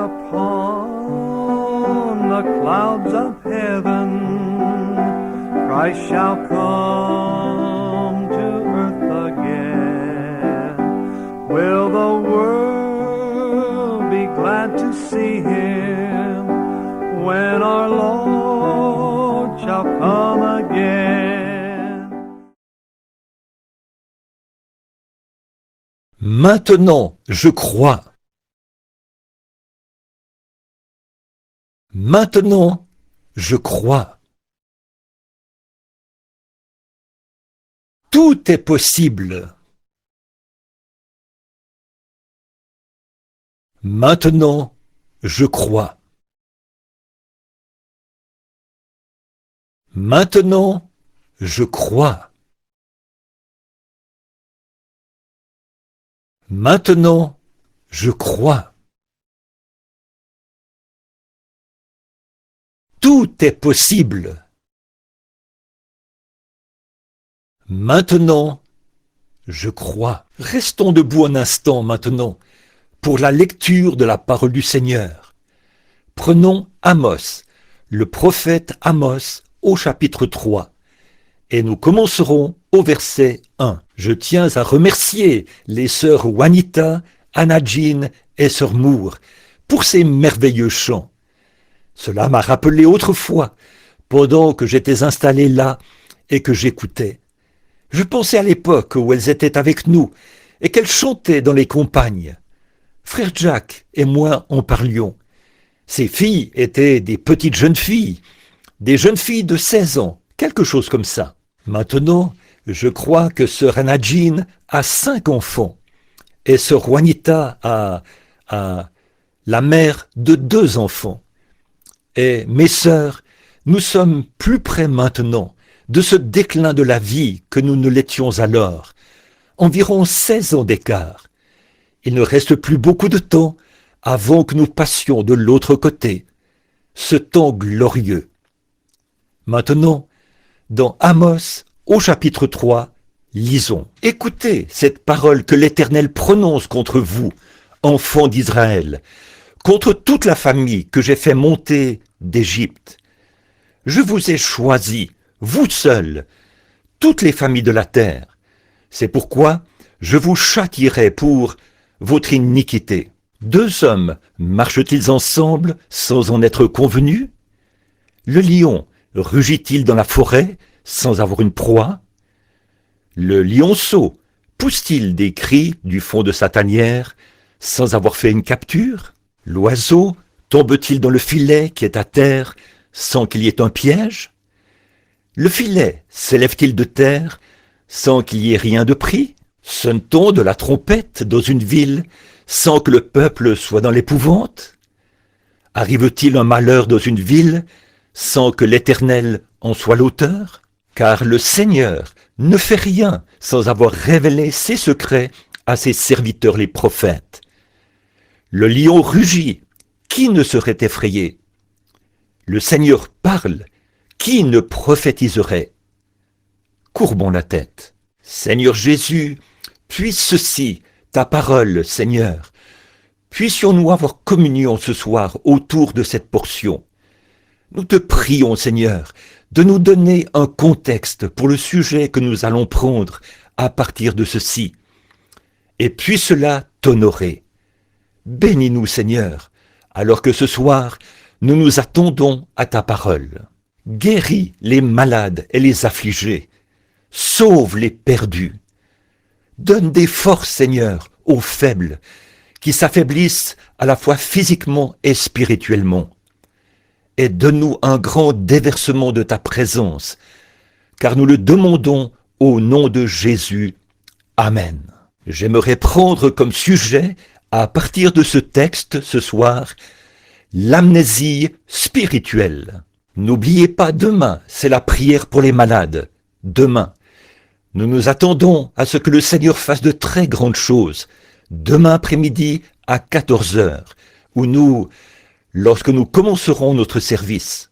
upon the clouds of heaven, Christ shall come to earth again. Will the world be glad to see him when our Lord shall come again? Maintenant, je crois. Maintenant, je crois. Tout est possible. Maintenant, je crois. Maintenant, je crois. Maintenant, je crois. Tout est possible. Maintenant, je crois. Restons debout un instant maintenant pour la lecture de la parole du Seigneur. Prenons Amos, le prophète Amos au chapitre 3, et nous commencerons au verset 1. Je tiens à remercier les sœurs Juanita, Anna Jean et sœur Moore pour ces merveilleux chants. Cela m'a rappelé autrefois, pendant que j'étais installé là et que j'écoutais. Je pensais à l'époque où elles étaient avec nous et qu'elles chantaient dans les campagnes. Frère Jack et moi en parlions. Ces filles étaient des petites jeunes filles de 16 ans, quelque chose comme ça. Maintenant, je crois que sœur Anna Jean a 5 enfants et sœur Juanita a la mère de 2 enfants. Et mes sœurs, nous sommes plus près maintenant de ce déclin de la vie que nous ne l'étions alors. Environ 16 ans d'écart. Il ne reste plus beaucoup de temps avant que nous passions de l'autre côté. Ce temps glorieux. Maintenant, dans Amos, au chapitre 3, lisons. Écoutez cette parole que l'Éternel prononce contre vous, enfants d'Israël, contre toute la famille que j'ai fait monter d'Égypte. Je vous ai choisis, vous seuls, toutes les familles de la terre. C'est pourquoi je vous châtierai pour votre iniquité. 2 hommes marchent-ils ensemble sans en être convenus? Le lion rugit-il dans la forêt sans avoir une proie? Le lionceau pousse-t-il des cris du fond de sa tanière sans avoir fait une capture? L'oiseau tombe-t-il dans le filet qui est à terre sans qu'il y ait un piège? Le filet s'élève-t-il de terre sans qu'il y ait rien de pris? Sonne-t-on de la trompette dans une ville sans que le peuple soit dans l'épouvante? Arrive-t-il un malheur dans une ville sans que l'Éternel en soit l'auteur? Car le Seigneur ne fait rien sans avoir révélé ses secrets à ses serviteurs les prophètes. Le lion rugit, qui ne serait effrayé? Le Seigneur parle, qui ne prophétiserait? Courbons la tête. Seigneur Jésus, puisse ceci, ta parole, Seigneur. Puissions-nous avoir communion ce soir autour de cette portion. Nous te prions, Seigneur, de nous donner un contexte pour le sujet que nous allons prendre à partir de ceci. Et puisse cela t'honorer. Bénis-nous, Seigneur, alors que ce soir, nous nous attendons à ta parole. Guéris les malades et les affligés. Sauve les perdus. Donne des forces, Seigneur, aux faibles, qui s'affaiblissent à la fois physiquement et spirituellement. Et donne-nous un grand déversement de ta présence, car nous le demandons au nom de Jésus. Amen. J'aimerais prendre comme sujet, à partir de ce texte ce soir, l'amnésie spirituelle. N'oubliez pas, demain, c'est la prière pour les malades. Demain. Nous nous attendons à ce que le Seigneur fasse de très grandes choses. Demain après-midi à 14 heures, où lorsque nous commencerons notre service,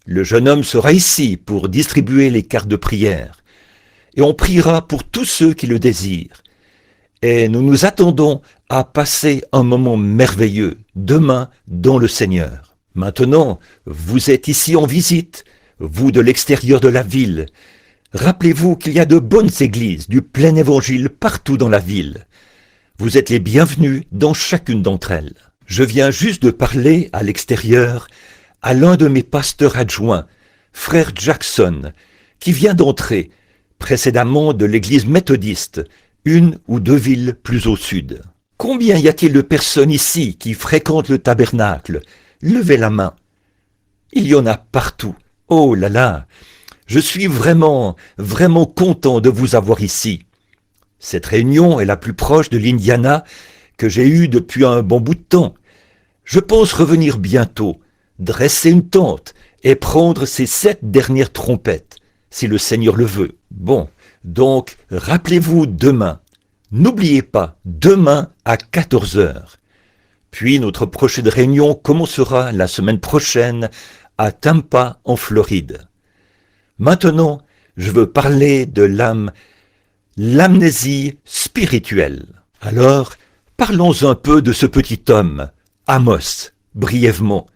le jeune homme sera ici pour distribuer les cartes de prière. Et on priera pour tous ceux qui le désirent. Et nous nous attendons à passer un moment merveilleux demain dans le Seigneur. Maintenant, vous êtes ici en visite, vous de l'extérieur de la ville. Rappelez-vous qu'il y a de bonnes églises, du plein évangile partout dans la ville. Vous êtes les bienvenus dans chacune d'entre elles. Je viens juste de parler à l'extérieur à l'un de mes pasteurs adjoints, frère Jackson, qui vient d'entrer, précédemment de l'église méthodiste, une ou deux villes plus au sud. Combien y a-t-il de personnes ici qui fréquentent le tabernacle? Levez la main. Il y en a partout. Oh là là, je suis vraiment content de vous avoir ici. Cette réunion est la plus proche de l'Indiana que j'ai eue depuis un bon bout de temps. Je pense revenir bientôt, dresser une tente et prendre ces 7 dernières trompettes, si le Seigneur le veut. Bon, donc rappelez-vous demain. N'oubliez pas, demain à 14 heures. Puis notre prochaine réunion commencera la semaine prochaine à Tampa, en Floride. Maintenant, je veux parler de l'amnésie spirituelle. Alors, parlons un peu de ce petit homme, Amos, brièvement,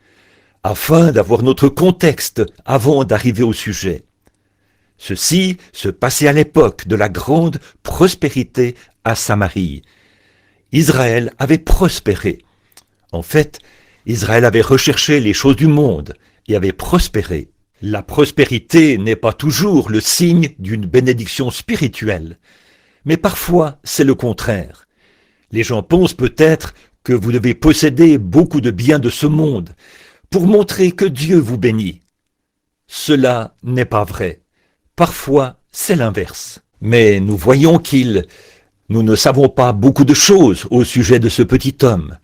afin d'avoir notre contexte avant d'arriver au sujet. Ceci se passait à l'époque de la grande prospérité à Samarie. Israël avait prospéré. En fait, Israël avait recherché les choses du monde et avait prospéré. La prospérité n'est pas toujours le signe d'une bénédiction spirituelle, mais parfois c'est le contraire. Les gens pensent peut-être que vous devez posséder beaucoup de biens de ce monde pour montrer que Dieu vous bénit. Cela n'est pas vrai. Parfois, c'est l'inverse. Mais nous voyons nous ne savons pas beaucoup de choses au sujet de ce petit homme.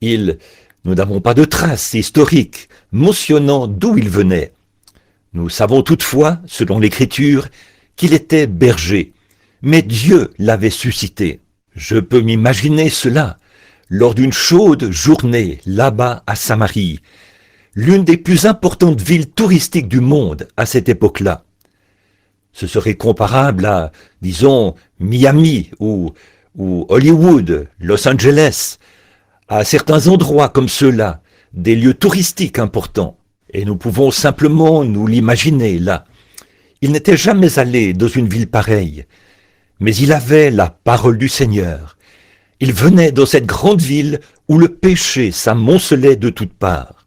Nous n'avons pas de traces historiques mentionnant d'où il venait. Nous savons toutefois, selon l'Écriture, qu'il était berger, mais Dieu l'avait suscité. Je peux m'imaginer cela lors d'une chaude journée là-bas à Samarie, l'une des plus importantes villes touristiques du monde à cette époque-là. Ce serait comparable à, disons, Miami ou Hollywood, Los Angeles, à certains endroits comme ceux-là, des lieux touristiques importants. Et nous pouvons simplement nous l'imaginer là. Il n'était jamais allé dans une ville pareille, mais il avait la parole du Seigneur. Il venait dans cette grande ville où le péché s'amoncelait de toutes parts.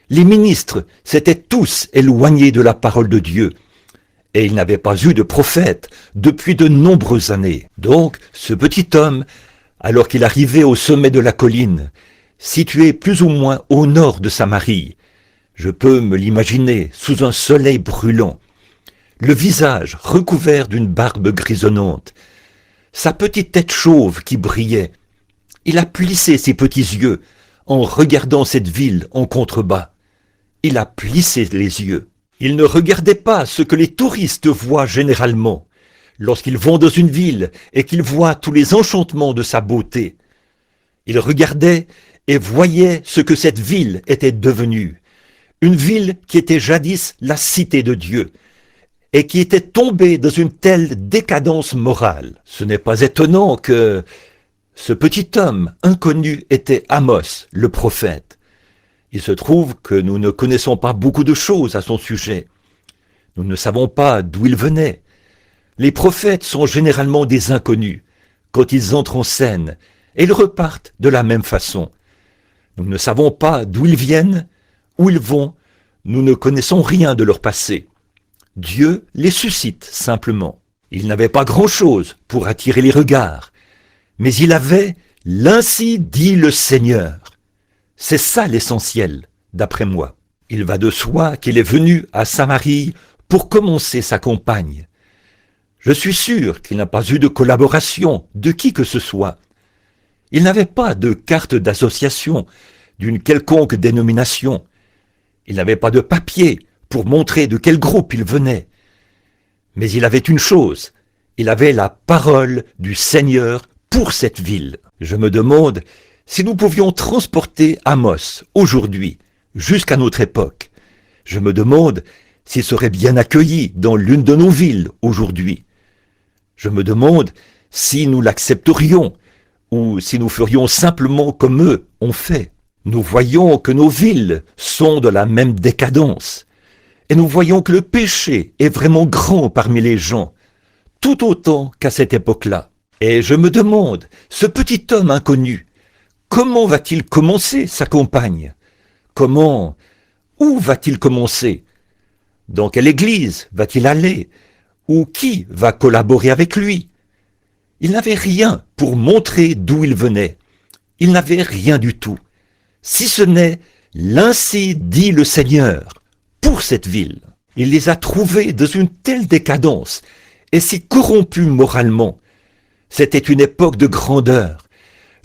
Les ministres s'étaient tous éloignés de la parole de Dieu, et il n'avait pas eu de prophète depuis de nombreuses années. Donc, ce petit homme, alors qu'il arrivait au sommet de la colline, situé plus ou moins au nord de Samarie, je peux me l'imaginer sous un soleil brûlant, le visage recouvert d'une barbe grisonnante, sa petite tête chauve qui brillait. Il a plissé ses petits yeux en regardant cette ville en contrebas. Il a plissé les yeux. Il ne regardait pas ce que les touristes voient généralement lorsqu'ils vont dans une ville et qu'ils voient tous les enchantements de sa beauté. Il regardait et voyait ce que cette ville était devenue. Une ville qui était jadis la cité de Dieu et qui était tombée dans une telle décadence morale. Ce n'est pas étonnant que ce petit homme inconnu était Amos, le prophète. Il se trouve que nous ne connaissons pas beaucoup de choses à son sujet. Nous ne savons pas d'où il venait. Les prophètes sont généralement des inconnus quand ils entrent en scène et ils repartent de la même façon. Nous ne savons pas d'où ils viennent, où ils vont, nous ne connaissons rien de leur passé. Dieu les suscite simplement. Il n'avait pas grand-chose pour attirer les regards, mais il avait « l'ainsi dit le Seigneur ». C'est ça l'essentiel, d'après moi. Il va de soi qu'il est venu à Samarie pour commencer sa campagne. Je suis sûr qu'il n'a pas eu de collaboration de qui que ce soit. Il n'avait pas de carte d'association d'une quelconque dénomination. Il n'avait pas de papier pour montrer de quel groupe il venait. Mais il avait une chose, il avait la parole du Seigneur pour cette ville. Je me demande si nous pouvions transporter Amos aujourd'hui jusqu'à notre époque. Je me demande s'il serait bien accueilli dans l'une de nos villes aujourd'hui. Je me demande si nous l'accepterions ou si nous ferions simplement comme eux ont fait. Nous voyons que nos villes sont de la même décadence. Et nous voyons que le péché est vraiment grand parmi les gens, tout autant qu'à cette époque-là. Et je me demande, ce petit homme inconnu, comment va-t-il commencer sa campagne? Où va-t-il commencer? Dans quelle église va-t-il aller? Ou qui va collaborer avec lui? Il n'avait rien pour montrer d'où il venait. Il n'avait rien du tout, si ce n'est « l'ainsi dit le Seigneur » pour cette ville. Il les a trouvés dans une telle décadence et si corrompus moralement. C'était une époque de grandeur.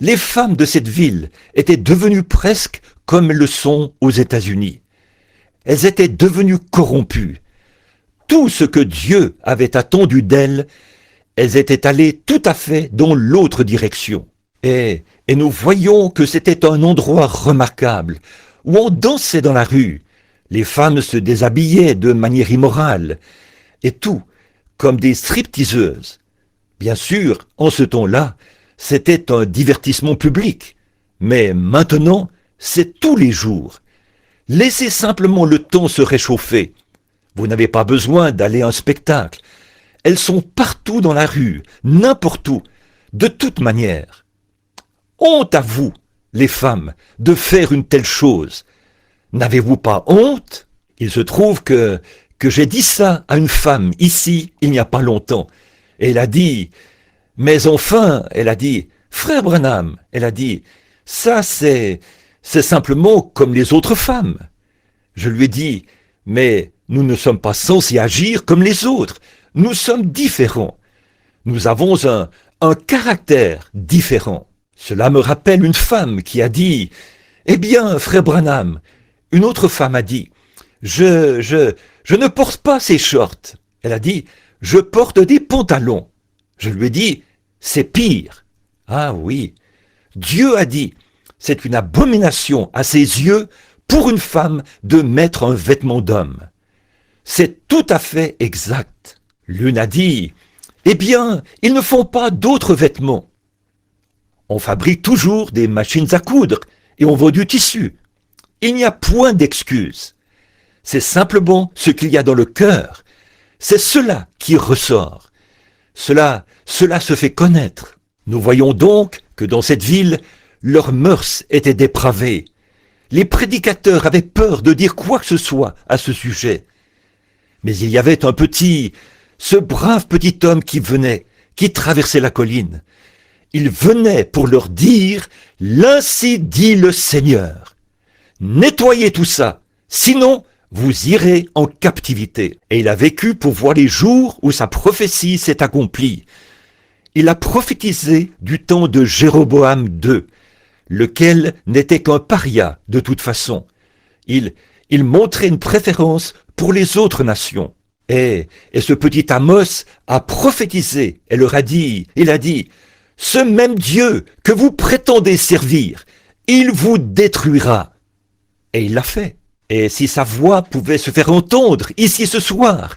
Les femmes de cette ville étaient devenues presque comme elles le sont aux États-Unis. Elles étaient devenues corrompues. Tout ce que Dieu avait attendu d'elles, elles étaient allées tout à fait dans l'autre direction. Et nous voyons que c'était un endroit remarquable, où on dansait dans la rue. Les femmes se déshabillaient de manière immorale, et tout, comme des stripteaseuses. Bien sûr, en ce temps-là, c'était un divertissement public, mais maintenant, c'est tous les jours. Laissez simplement le temps se réchauffer. Vous n'avez pas besoin d'aller à un spectacle. Elles sont partout dans la rue, n'importe où, de toute manière. Honte à vous, les femmes, de faire une telle chose. N'avez-vous pas honte? Il se trouve que j'ai dit ça à une femme ici, il n'y a pas longtemps. Et elle a dit, mais enfin, elle a dit, frère Branham, elle a dit, ça c'est simplement comme les autres femmes. Je lui ai dit, mais nous ne sommes pas censés agir comme les autres. Nous sommes différents. Nous avons un caractère différent. Cela me rappelle une femme qui a dit, eh bien, frère Branham, une autre femme a dit, je ne porte pas ces shorts. Elle a dit, je porte des pantalons. Je lui ai dit, c'est pire. Ah oui, Dieu a dit, c'est une abomination à ses yeux pour une femme de mettre un vêtement d'homme. C'est tout à fait exact. L'une a dit, eh bien, ils ne font pas d'autres vêtements. On fabrique toujours des machines à coudre et on vend du tissu. Il n'y a point d'excuse. C'est simplement ce qu'il y a dans le cœur. C'est cela qui ressort. Cela se fait connaître. Nous voyons donc que dans cette ville, leurs mœurs étaient dépravées. Les prédicateurs avaient peur de dire quoi que ce soit à ce sujet. Mais il y avait ce brave petit homme qui venait, qui traversait la colline. Il venait pour leur dire « L'ainsi dit le Seigneur ». Nettoyez tout ça, sinon vous irez en captivité. Et il a vécu pour voir les jours où sa prophétie s'est accomplie. Il a prophétisé du temps de Jéroboam II, lequel n'était qu'un paria de toute façon. Il montrait une préférence pour les autres nations. Et ce petit Amos a prophétisé et leur a dit, il a dit, « Ce même Dieu que vous prétendez servir, il vous détruira. » Et il l'a fait. Et si sa voix pouvait se faire entendre ici ce soir,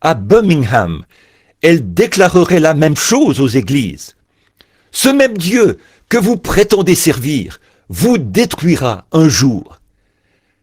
à Birmingham, elle déclarerait la même chose aux églises. Ce même Dieu que vous prétendez servir vous détruira un jour.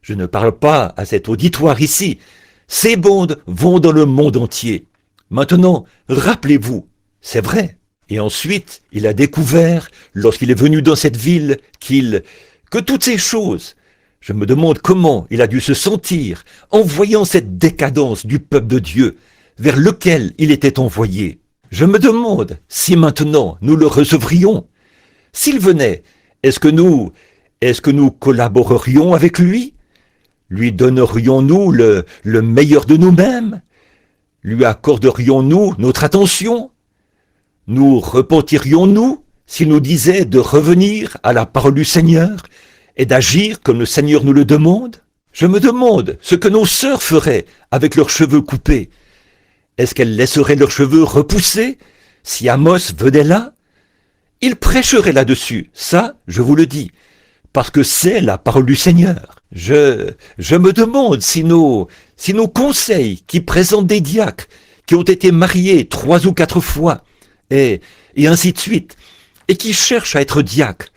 Je ne parle pas à cet auditoire ici. Ces bandes vont dans le monde entier. Maintenant, rappelez-vous, c'est vrai. Et ensuite, il a découvert, lorsqu'il est venu dans cette ville, que toutes ces choses, je me demande comment il a dû se sentir en voyant cette décadence du peuple de Dieu vers lequel il était envoyé. Je me demande si maintenant nous le recevrions. S'il venait, est-ce que nous collaborerions avec lui? Lui donnerions-nous le meilleur de nous-mêmes? Lui accorderions-nous notre attention? Nous repentirions-nous s'il nous disait de revenir à la parole du Seigneur et d'agir comme le Seigneur nous le demande? Je me demande ce que nos sœurs feraient avec leurs cheveux coupés. Est-ce qu'elles laisseraient leurs cheveux repoussés si Amos venait là? Il prêcherait là-dessus, ça, je vous le dis, parce que c'est la parole du Seigneur. Je me demande si nos conseils qui présentent des diacres qui ont été mariés 3 ou 4 fois, et ainsi de suite, et qui cherchent à être diacres,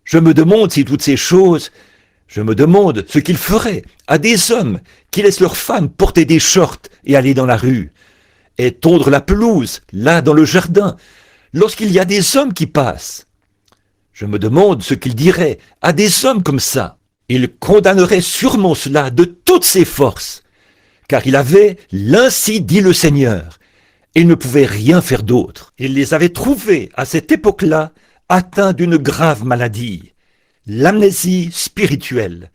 Je me demande si toutes ces choses, je me demande ce qu'il ferait à des hommes qui laissent leurs femmes porter des shorts et aller dans la rue, et tondre la pelouse, là dans le jardin, lorsqu'il y a des hommes qui passent. Je me demande ce qu'il dirait à des hommes comme ça. Il condamnerait sûrement cela de toutes ses forces, car il avait l'ainsi dit le Seigneur, et il ne pouvait rien faire d'autre. Il les avait trouvés à cette époque-là atteints d'une grave maladie, l'amnésie spirituelle.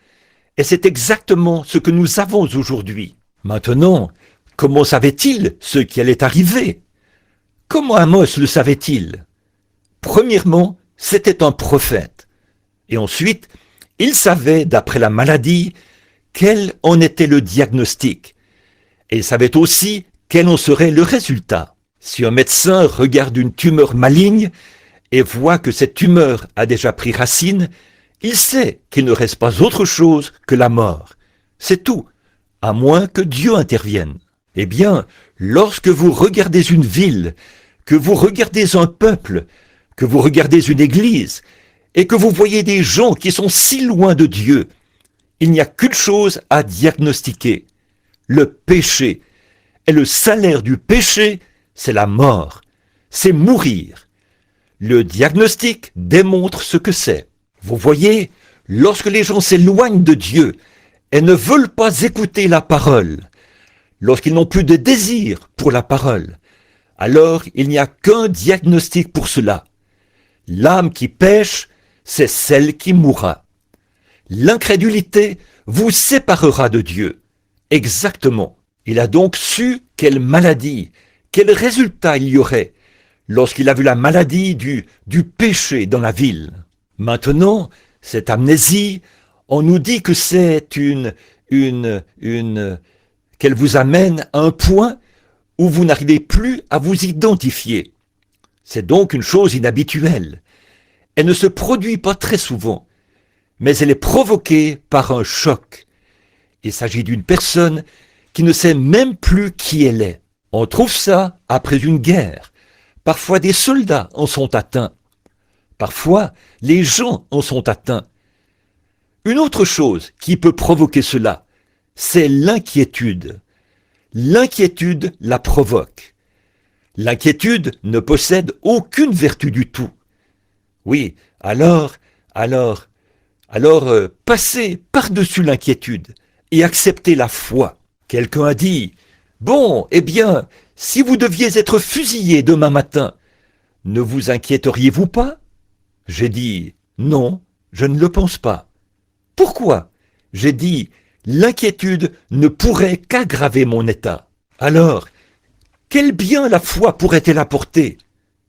Et c'est exactement ce que nous avons aujourd'hui. Maintenant, comment savait-il ce qui allait arriver? Comment Amos le savait-il? Premièrement, c'était un prophète. Et ensuite, il savait, d'après la maladie, quel en était le diagnostic. Et il savait aussi quel en serait le résultat. Si un médecin regarde une tumeur maligne et voit que cette tumeur a déjà pris racine, il sait qu'il ne reste pas autre chose que la mort. C'est tout, à moins que Dieu intervienne. Eh bien, lorsque vous regardez une ville, que vous regardez un peuple, que vous regardez une église, et que vous voyez des gens qui sont si loin de Dieu, il n'y a qu'une chose à diagnostiquer, le péché. Et le salaire du péché, c'est la mort, c'est mourir. Le diagnostic démontre ce que c'est. Vous voyez, lorsque les gens s'éloignent de Dieu et ne veulent pas écouter la parole, lorsqu'ils n'ont plus de désir pour la parole, alors il n'y a qu'un diagnostic pour cela. L'âme qui pêche, c'est celle qui mourra. L'incrédulité vous séparera de Dieu. Exactement. Il a donc su quelle maladie, quel résultat il y aurait lorsqu'il a vu la maladie du péché dans la ville. Maintenant, cette amnésie, on nous dit que c'est qu'elle vous amène à un point où vous n'arrivez plus à vous identifier. C'est donc une chose inhabituelle. Elle ne se produit pas très souvent, mais elle est provoquée par un choc. Il s'agit d'une personne qui ne sait même plus qui elle est. On trouve ça après une guerre. Parfois des soldats en sont atteints. Parfois les gens en sont atteints. Une autre chose qui peut provoquer cela, c'est l'inquiétude. L'inquiétude la provoque. L'inquiétude ne possède aucune vertu du tout. Oui, alors, passez par-dessus l'inquiétude et acceptez la foi. Quelqu'un a dit, bon, eh bien, si vous deviez être fusillé demain matin, ne vous inquiéteriez-vous pas? J'ai dit, non, je ne le pense pas. Pourquoi? J'ai dit, l'inquiétude ne pourrait qu'aggraver mon état. Alors, quel bien la foi pourrait-elle apporter?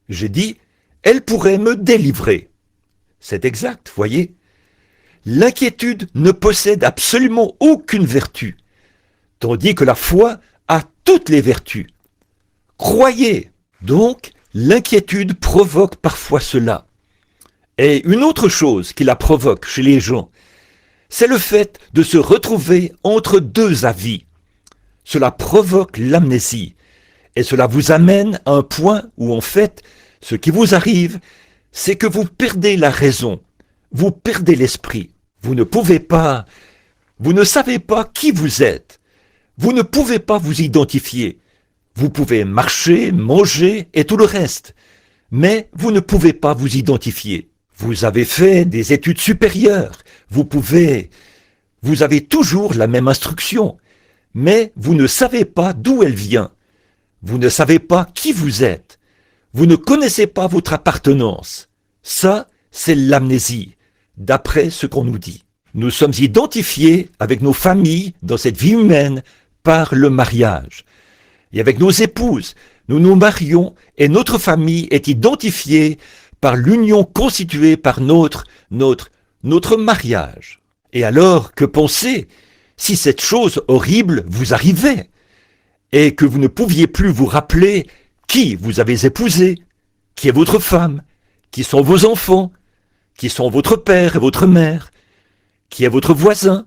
J'ai dit, elle pourrait me délivrer. C'est exact, voyez. L'inquiétude ne possède absolument aucune vertu, tandis que la foi a toutes les vertus. Croyez. Donc, l'inquiétude provoque parfois cela. Et une autre chose qui la provoque chez les gens, c'est le fait de se retrouver entre deux avis. Cela provoque l'amnésie. Et cela vous amène à un point où, en fait, ce qui vous arrive, c'est que vous perdez la raison, vous perdez l'esprit. Vous ne savez pas qui vous êtes. Vous ne pouvez pas vous identifier. Vous pouvez marcher, manger et tout le reste, mais vous ne pouvez pas vous identifier. Vous avez fait des études supérieures, vous avez toujours la même instruction, mais vous ne savez pas d'où elle vient. Vous ne savez pas qui vous êtes. Vous ne connaissez pas votre appartenance. Ça, c'est l'amnésie, d'après ce qu'on nous dit. Nous sommes identifiés avec nos familles dans cette vie humaine par le mariage. Et avec nos épouses, nous nous marions et notre famille est identifiée par l'union constituée par notre mariage. Et alors, que penser si cette chose horrible vous arrivait et que vous ne pouviez plus vous rappeler qui vous avez épousé, qui est votre femme, qui sont vos enfants, qui sont votre père et votre mère, qui est votre voisin?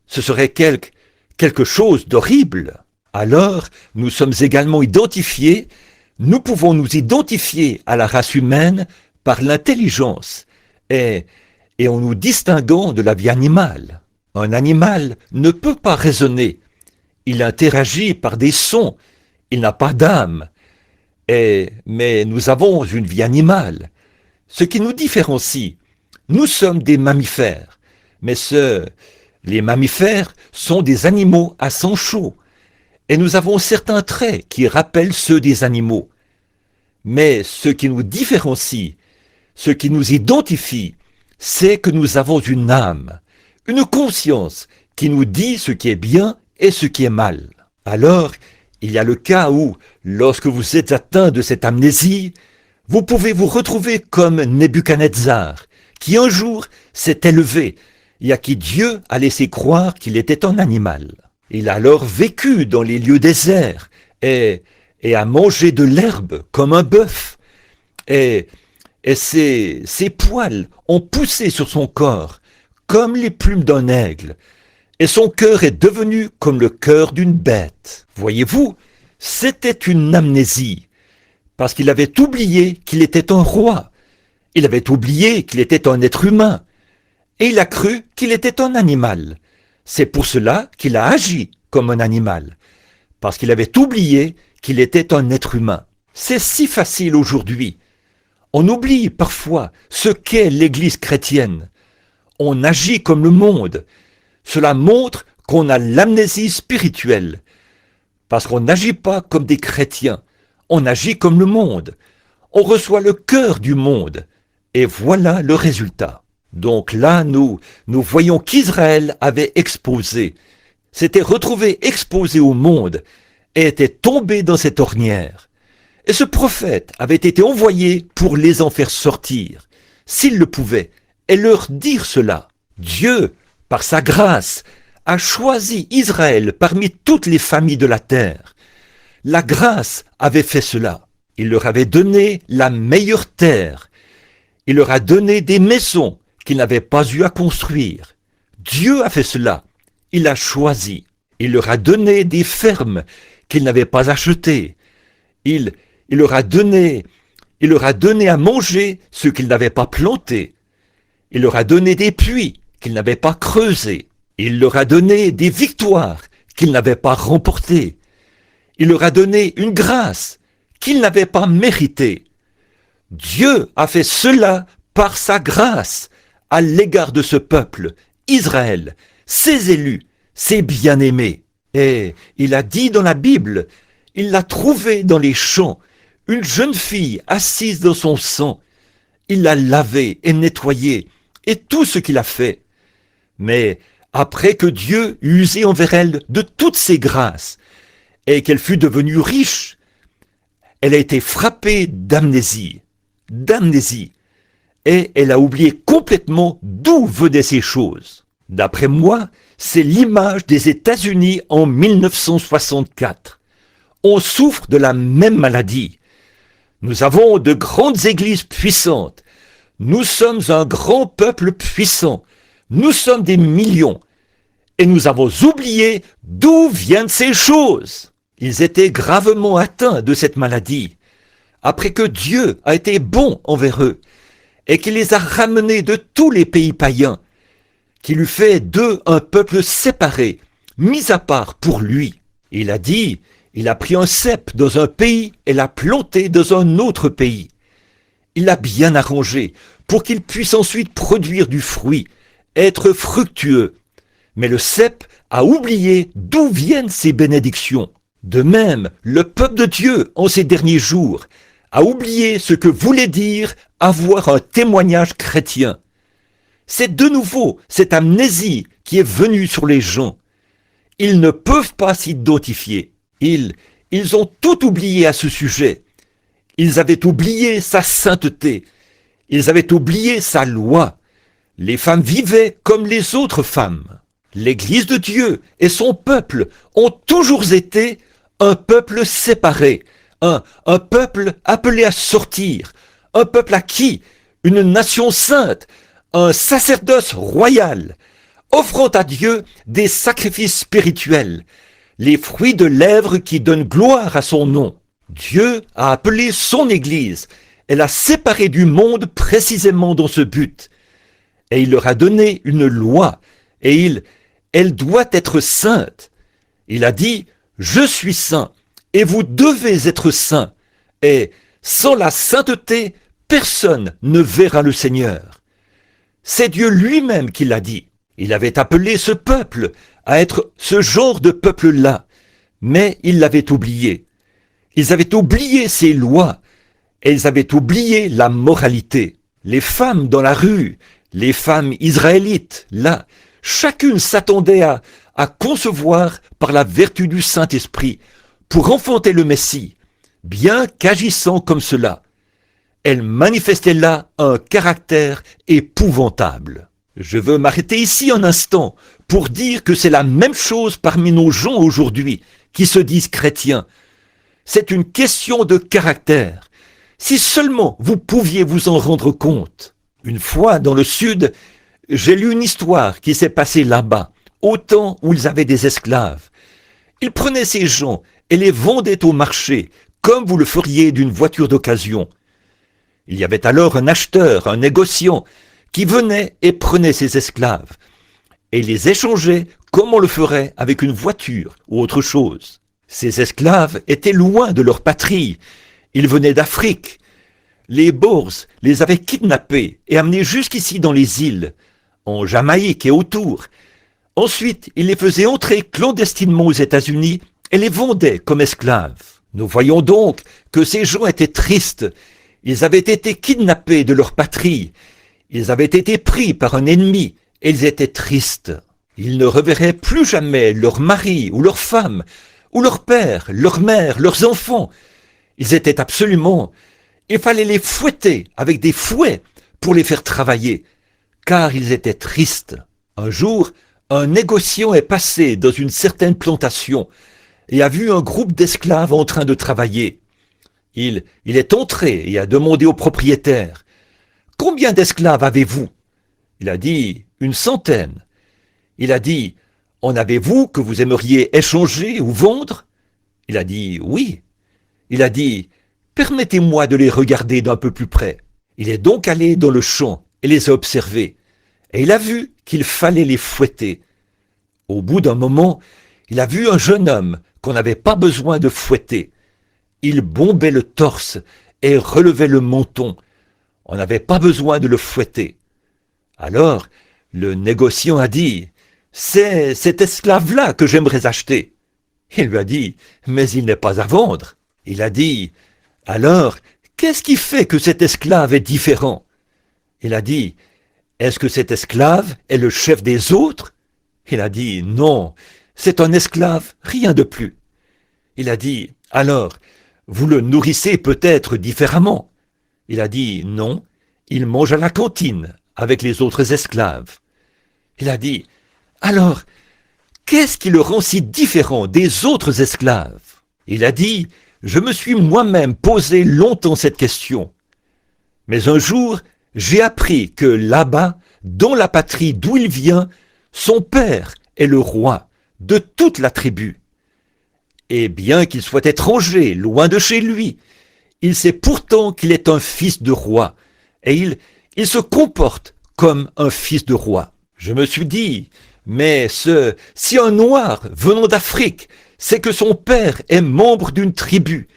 Ce serait quelque chose d'horrible. Alors, nous sommes également identifiés, nous pouvons nous identifier à la race humaine par l'intelligence et, et en nous distinguant de la vie animale. Un animal ne peut pas raisonner. Il interagit par des sons. Il n'a pas d'âme. Mais nous avons une vie animale. Ce qui nous différencie, nous sommes des mammifères. Mais les mammifères sont des animaux à sang chaud. Et nous avons certains traits qui rappellent ceux des animaux. Mais ce qui nous différencie, ce qui nous identifie, c'est que nous avons une âme, une conscience qui nous dit ce qui est bien et ce qui est mal. Alors, il y a le cas où, lorsque vous êtes atteint de cette amnésie, vous pouvez vous retrouver comme Nebuchadnezzar, qui un jour s'est élevé et à qui Dieu a laissé croire qu'il était un animal. Il a alors vécu dans les lieux déserts et a mangé de l'herbe comme un bœuf. Et ses poils ont poussé sur son corps comme les plumes d'un aigle. Et son cœur est devenu comme le cœur d'une bête. Voyez-vous, c'était une amnésie, parce qu'il avait oublié qu'il était un roi. Il avait oublié qu'il était un être humain. Et il a cru qu'il était un animal. C'est pour cela qu'il a agi comme un animal, parce qu'il avait oublié qu'il était un être humain. C'est si facile aujourd'hui. On oublie parfois ce qu'est l'Église chrétienne. On agit comme le monde. Cela montre qu'on a l'amnésie spirituelle, parce qu'on n'agit pas comme des chrétiens, on agit comme le monde. On reçoit le cœur du monde, et voilà le résultat. Donc là, nous voyons qu'Israël avait exposé, s'était retrouvé exposé au monde, et était tombé dans cette ornière. Et ce prophète avait été envoyé pour les en faire sortir, s'il le pouvait, et leur dire cela. Dieu, par sa grâce, a choisi Israël parmi toutes les familles de la terre. La grâce avait fait cela. Il leur avait donné la meilleure terre. Il leur a donné des maisons qu'ils n'avaient pas eu à construire. Dieu a fait cela. Il a choisi. Il leur a donné des fermes qu'ils n'avaient pas achetées. Il leur a donné à manger ce qu'ils n'avaient pas planté. Il leur a donné des puits qu'ils n'avaient pas creusés. Il leur a donné des victoires qu'ils n'avaient pas remportées. Il leur a donné une grâce qu'ils n'avaient pas méritée. Dieu a fait cela par sa grâce à l'égard de ce peuple, Israël, ses élus, ses bien-aimés. Et il a dit dans la Bible, il l'a trouvé dans les champs, une jeune fille assise dans son sang. Il l'a lavée et nettoyée, et tout ce qu'il a fait. Mais après que Dieu eut usé envers elle de toutes ses grâces, et qu'elle fut devenue riche, elle a été frappée d'amnésie, et elle a oublié complètement d'où venaient ces choses. D'après moi, c'est l'image des États-Unis en 1964. On souffre de la même maladie. Nous avons de grandes églises puissantes. Nous sommes un grand peuple puissant. Nous sommes des millions. Et nous avons oublié d'où viennent ces choses. Ils étaient gravement atteints de cette maladie, après que Dieu a été bon envers eux, et qu'il les a ramenés de tous les pays païens, qu'il eut fait d'eux un peuple séparé, mis à part pour lui. Il a dit, il a pris un cep dans un pays et l'a planté dans un autre pays. Il l'a bien arrangé pour qu'il puisse ensuite produire du fruit, être fructueux. Mais le cep a oublié d'où viennent ces bénédictions. De même, le peuple de Dieu, en ces derniers jours, a oublié ce que voulait dire avoir un témoignage chrétien. C'est de nouveau cette amnésie qui est venue sur les gens. Ils ne peuvent pas s'identifier. Ils ont tout oublié à ce sujet. Ils avaient oublié sa sainteté. Ils avaient oublié sa loi. Les femmes vivaient comme les autres femmes. L'Église de Dieu et son peuple ont toujours été un peuple séparé, un peuple appelé à sortir, un peuple à qui une nation sainte, un sacerdoce royal, offrant à Dieu des sacrifices spirituels, les fruits de lèvres qui donnent gloire à son nom. Dieu a appelé son Église et l'a séparée du monde précisément dans ce but. Et il leur a donné une loi, et elle doit être sainte. Il a dit, je suis saint, et vous devez être saints. Et sans la sainteté, personne ne verra le Seigneur. C'est Dieu lui-même qui l'a dit. Il avait appelé ce peuple à être ce genre de peuple-là, mais ils l'avaient oublié. Ils avaient oublié ses lois, et ils avaient oublié la moralité. Les femmes dans la rue, les femmes israélites, là, chacune s'attendait à concevoir par la vertu du Saint-Esprit pour enfanter le Messie, bien qu'agissant comme cela. Elle manifestait là un caractère épouvantable. Je veux m'arrêter ici un instant pour dire que c'est la même chose parmi nos gens aujourd'hui qui se disent chrétiens. C'est une question de caractère. Si seulement vous pouviez vous en rendre compte. Une fois, dans le sud, j'ai lu une histoire qui s'est passée là-bas, au temps où ils avaient des esclaves. Ils prenaient ces gens et les vendaient au marché, comme vous le feriez d'une voiture d'occasion. Il y avait alors un acheteur, un négociant, qui venait et prenait ces esclaves, et les échangeait comme on le ferait avec une voiture ou autre chose. Ces esclaves étaient loin de leur patrie, ils venaient d'Afrique. Les Boers les avaient kidnappés et amenés jusqu'ici dans les îles, en Jamaïque et autour. Ensuite, ils les faisaient entrer clandestinement aux États-Unis et les vendaient comme esclaves. Nous voyons donc que ces gens étaient tristes. Ils avaient été kidnappés de leur patrie. Ils avaient été pris par un ennemi et ils étaient tristes. Ils ne reverraient plus jamais leur mari ou leur femme, ou leur père, leur mère, leurs enfants. Ils étaient absolument... Il fallait les fouetter avec des fouets pour les faire travailler, car ils étaient tristes. Un jour, un négociant est passé dans une certaine plantation et a vu un groupe d'esclaves en train de travailler. Il est entré et a demandé au propriétaire, « Combien d'esclaves avez-vous » Il a dit, « 100. » Il a dit, « En avez-vous que vous aimeriez échanger ou vendre » Il a dit, « Oui. » Il a dit, « Permettez-moi de les regarder d'un peu plus près. » Il est donc allé dans le champ et les a observés, et il a vu qu'il fallait les fouetter. Au bout d'un moment, il a vu un jeune homme qu'on n'avait pas besoin de fouetter. Il bombait le torse et relevait le menton. On n'avait pas besoin de le fouetter. Alors, le négociant a dit, « C'est cet esclave-là que j'aimerais acheter. » Il lui a dit, « Mais il n'est pas à vendre. » Il a dit, « Alors, qu'est-ce qui fait que cet esclave est différent ?» Il a dit, « Est-ce que cet esclave est le chef des autres ?» Il a dit, « Non, c'est un esclave, rien de plus. » Il a dit, « Alors, vous le nourrissez peut-être différemment ?» Il a dit, « Non, il mange à la cantine avec les autres esclaves. » Il a dit, « Alors, qu'est-ce qui le rend si différent des autres esclaves ?» Il a dit, « Je me suis moi-même posé longtemps cette question. Mais un jour, j'ai appris que là-bas, dans la patrie d'où il vient, son père est le roi de toute la tribu. Et bien qu'il soit étranger, loin de chez lui, il sait pourtant qu'il est un fils de roi, et il se comporte comme un fils de roi. Je me suis dit, mais si un noir venant d'Afrique sait que son père est membre d'une tribu,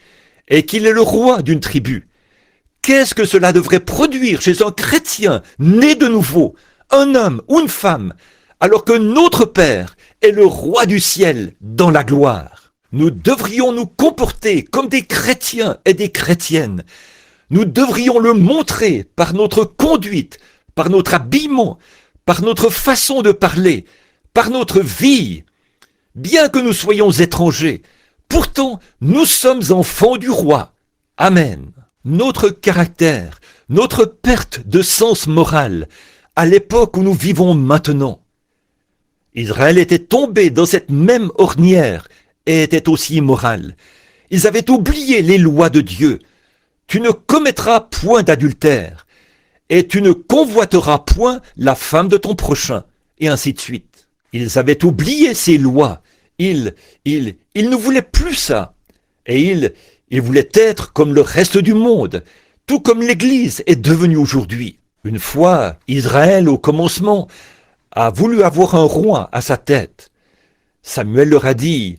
et qu'il est le roi d'une tribu, qu'est-ce que cela devrait produire chez un chrétien né de nouveau, un homme ou une femme, alors que notre Père est le roi du ciel dans la gloire? Nous devrions nous comporter comme des chrétiens et des chrétiennes. Nous devrions le montrer par notre conduite, par notre habillement, par notre façon de parler, par notre vie. Bien que nous soyons étrangers, pourtant nous sommes enfants du roi. Amen. Notre caractère, notre perte de sens moral, à l'époque où nous vivons maintenant. Israël était tombé dans cette même ornière et était aussi immoral. Ils avaient oublié les lois de Dieu. Tu ne commettras point d'adultère, et tu ne convoiteras point la femme de ton prochain, et ainsi de suite. Ils avaient oublié ces lois. Ils ne voulaient plus ça. Et ils voulaient être comme le reste du monde, tout comme l'Église est devenue aujourd'hui. Une fois, Israël, au commencement, a voulu avoir un roi à sa tête. Samuel leur a dit,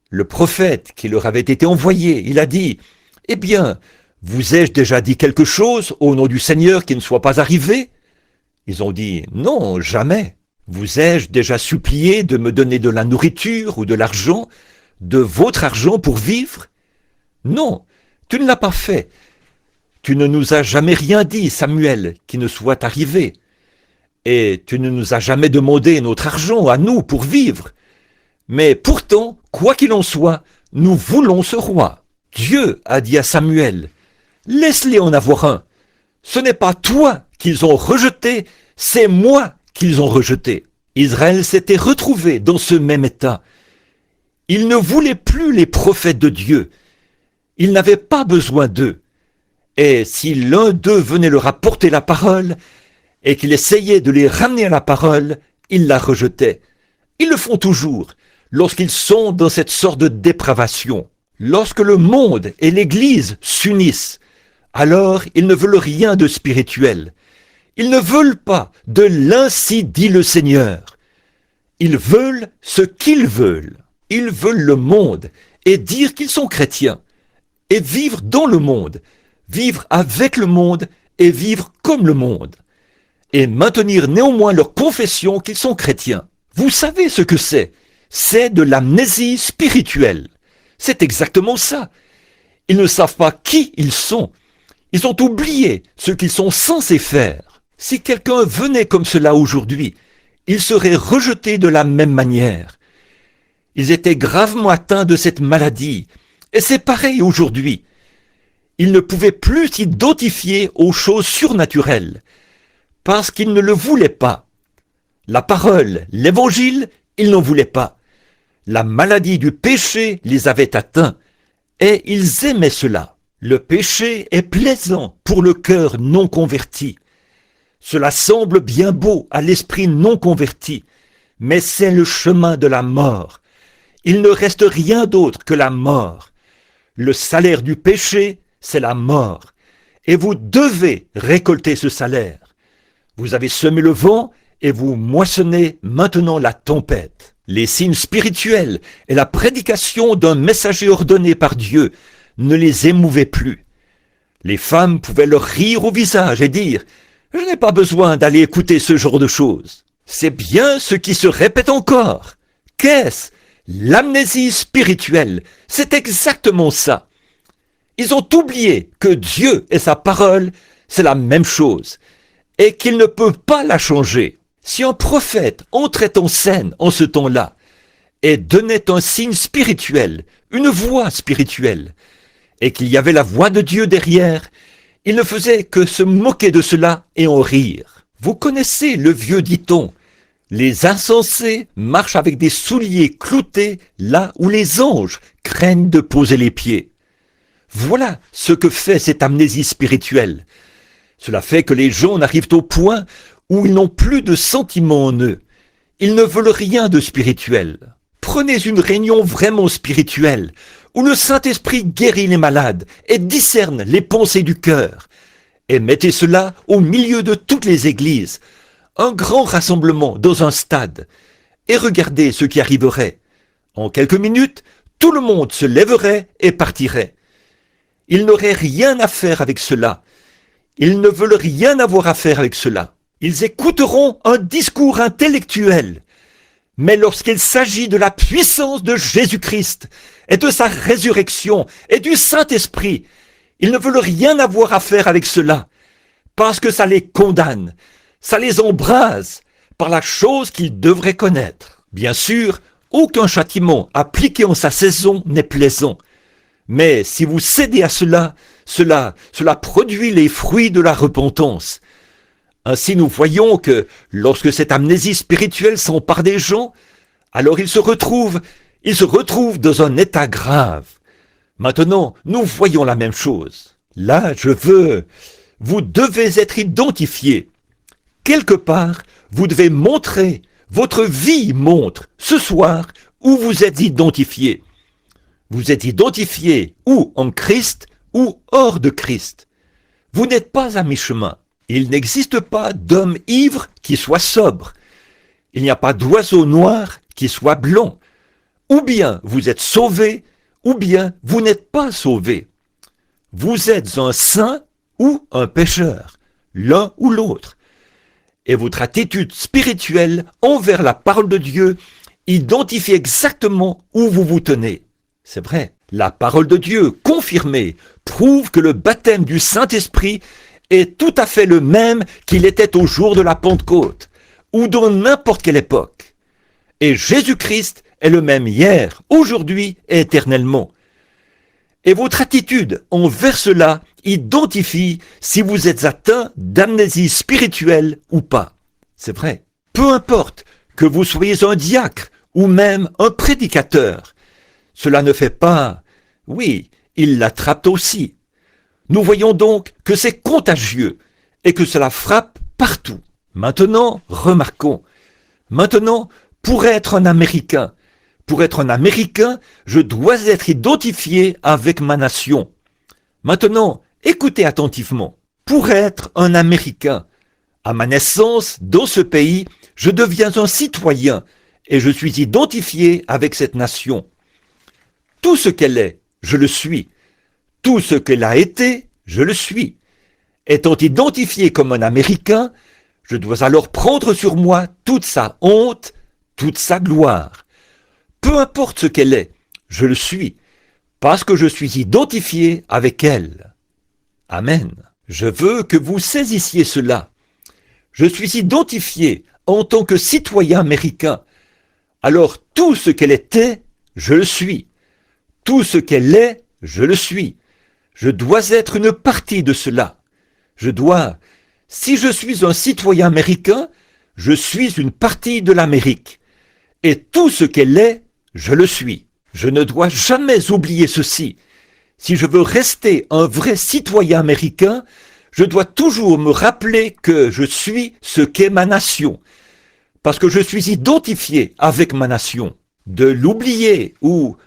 le prophète qui leur avait été envoyé, il a dit, « Eh bien, vous ai-je déjà dit quelque chose au nom du Seigneur qui ne soit pas arrivé ?» Ils ont dit, « Non, jamais. Vous ai-je déjà supplié de me donner de la nourriture ou de l'argent, de votre argent pour vivre ? Non, tu ne l'as pas fait. Tu ne nous as jamais rien dit, Samuel, qui ne soit arrivé. Et tu ne nous as jamais demandé notre argent à nous pour vivre. Mais pourtant, quoi qu'il en soit, nous voulons ce roi. Dieu a dit à Samuel, « Laisse-les en avoir un. Ce n'est pas toi qu'ils ont rejeté, c'est moi qu'ils ont rejeté. » Israël s'était retrouvé dans ce même état. Il ne voulait plus les prophètes de Dieu. Il n'avait pas besoin d'eux. Et si l'un d'eux venait leur apporter la parole, et qu'il essayait de les ramener à la parole, ils la rejetaient. Ils le font toujours, lorsqu'ils sont dans cette sorte de dépravation. Lorsque le monde et l'Église s'unissent, alors ils ne veulent rien de spirituel. Ils ne veulent pas de l'ainsi dit le Seigneur. Ils veulent ce qu'ils veulent. Ils veulent le monde et dire qu'ils sont chrétiens. Et vivre dans le monde, vivre avec le monde et vivre comme le monde. Et maintenir néanmoins leur confession qu'ils sont chrétiens. Vous savez ce que c'est? C'est de l'amnésie spirituelle. C'est exactement ça. Ils ne savent pas qui ils sont. Ils ont oublié ce qu'ils sont censés faire. Si quelqu'un venait comme cela aujourd'hui, il serait rejeté de la même manière. Ils étaient gravement atteints de cette maladie. Et c'est pareil aujourd'hui. Ils ne pouvaient plus s'identifier aux choses surnaturelles, parce qu'ils ne le voulaient pas. La parole, l'évangile, ils n'en voulaient pas. La maladie du péché les avait atteints, et ils aimaient cela. Le péché est plaisant pour le cœur non converti. Cela semble bien beau à l'esprit non converti, mais c'est le chemin de la mort. Il ne reste rien d'autre que la mort. Le salaire du péché, c'est la mort. Et vous devez récolter ce salaire. Vous avez semé le vent et vous moissonnez maintenant la tempête. Les signes spirituels et la prédication d'un messager ordonné par Dieu ne les émouvaient plus. Les femmes pouvaient leur rire au visage et dire « Je n'ai pas besoin d'aller écouter ce genre de choses. » C'est bien ce qui se répète encore. Qu'est-ce? L'amnésie spirituelle. C'est exactement ça. Ils ont oublié que Dieu et sa parole, c'est la même chose, et qu'il ne peut pas la changer. Si un prophète entrait en scène en ce temps-là et donnait un signe spirituel, une voix spirituelle, et qu'il y avait la voix de Dieu derrière, il ne faisait que se moquer de cela et en rire. Vous connaissez le vieux dicton, les insensés marchent avec des souliers cloutés là où les anges craignent de poser les pieds. Voilà ce que fait cette amnésie spirituelle. Cela fait que les gens n'arrivent au point où ils n'ont plus de sentiments en eux. Ils ne veulent rien de spirituel. Prenez une réunion vraiment spirituelle, où le Saint-Esprit guérit les malades et discerne les pensées du cœur. Et mettez cela au milieu de toutes les églises, un grand rassemblement dans un stade. Et regardez ce qui arriverait. En quelques minutes, tout le monde se lèverait et partirait. Ils n'auraient rien à faire avec cela. Ils ne veulent rien avoir à faire avec cela. Ils écouteront un discours intellectuel. Mais lorsqu'il s'agit de la puissance de Jésus-Christ et de sa résurrection et du Saint-Esprit, ils ne veulent rien avoir à faire avec cela, parce que ça les condamne, ça les embrase par la chose qu'ils devraient connaître. Bien sûr, aucun châtiment appliqué en sa saison n'est plaisant. Mais si vous cédez à cela, cela produit les fruits de la repentance. Ainsi nous voyons que lorsque cette amnésie spirituelle s'empare des gens, alors ils se retrouvent dans un état grave. Maintenant, nous voyons la même chose. Là, vous devez être identifiés. Quelque part, vous devez montrer, votre vie montre, ce soir, où vous êtes identifiés. Vous êtes identifiés ou en Christ ou hors de Christ. Vous n'êtes pas à mi-chemin. Il n'existe pas d'homme ivre qui soit sobre. Il n'y a pas d'oiseau noir qui soit blanc. Ou bien vous êtes sauvé, ou bien vous n'êtes pas sauvé. Vous êtes un saint ou un pécheur, l'un ou l'autre. Et votre attitude spirituelle envers la parole de Dieu identifie exactement où vous vous tenez. C'est vrai, la parole de Dieu confirmée prouve que le baptême du Saint-Esprit est tout à fait le même qu'il était au jour de la Pentecôte, ou dans n'importe quelle époque. Et Jésus-Christ est le même hier, aujourd'hui et éternellement. Et votre attitude envers cela identifie si vous êtes atteint d'amnésie spirituelle ou pas. C'est vrai. Peu importe que vous soyez un diacre ou même un prédicateur, cela ne fait pas, oui, il l'attrape aussi. Nous voyons donc que c'est contagieux et que cela frappe partout. Maintenant, remarquons. Maintenant, pour être un Américain, je dois être identifié avec ma nation. Maintenant, écoutez attentivement. Pour être un Américain, à ma naissance, dans ce pays, je deviens un citoyen et je suis identifié avec cette nation. Tout ce qu'elle est, je le suis. Tout ce qu'elle a été, je le suis. Étant identifié comme un Américain, je dois alors prendre sur moi toute sa honte, toute sa gloire. Peu importe ce qu'elle est, je le suis, parce que je suis identifié avec elle. Amen. Je veux que vous saisissiez cela. Je suis identifié en tant que citoyen américain. Alors tout ce qu'elle était, je le suis. Tout ce qu'elle est, je le suis. Je dois être une partie de cela. Si je suis un citoyen américain, je suis une partie de l'Amérique. Et tout ce qu'elle est, je le suis. Je ne dois jamais oublier ceci. Si je veux rester un vrai citoyen américain, je dois toujours me rappeler que je suis ce qu'est ma nation. Parce que je suis identifié avec ma nation. De l'oublier ou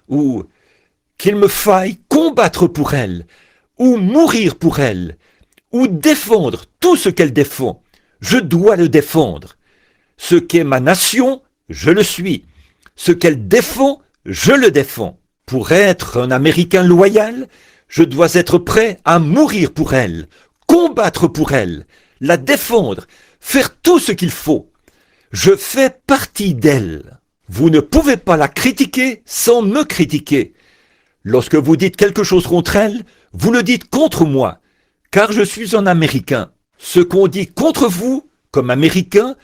qu'il me faille combattre pour elle, ou mourir pour elle, ou défendre tout ce qu'elle défend. Je dois le défendre. Ce qu'est ma nation, je le suis. Ce qu'elle défend, je le défends. Pour être un Américain loyal, je dois être prêt à mourir pour elle, combattre pour elle, la défendre, faire tout ce qu'il faut. Je fais partie d'elle. Vous ne pouvez pas la critiquer sans me critiquer. Lorsque vous dites quelque chose contre elle, vous le dites contre moi, car je suis un Américain. Ce qu'on dit contre vous, comme Américain,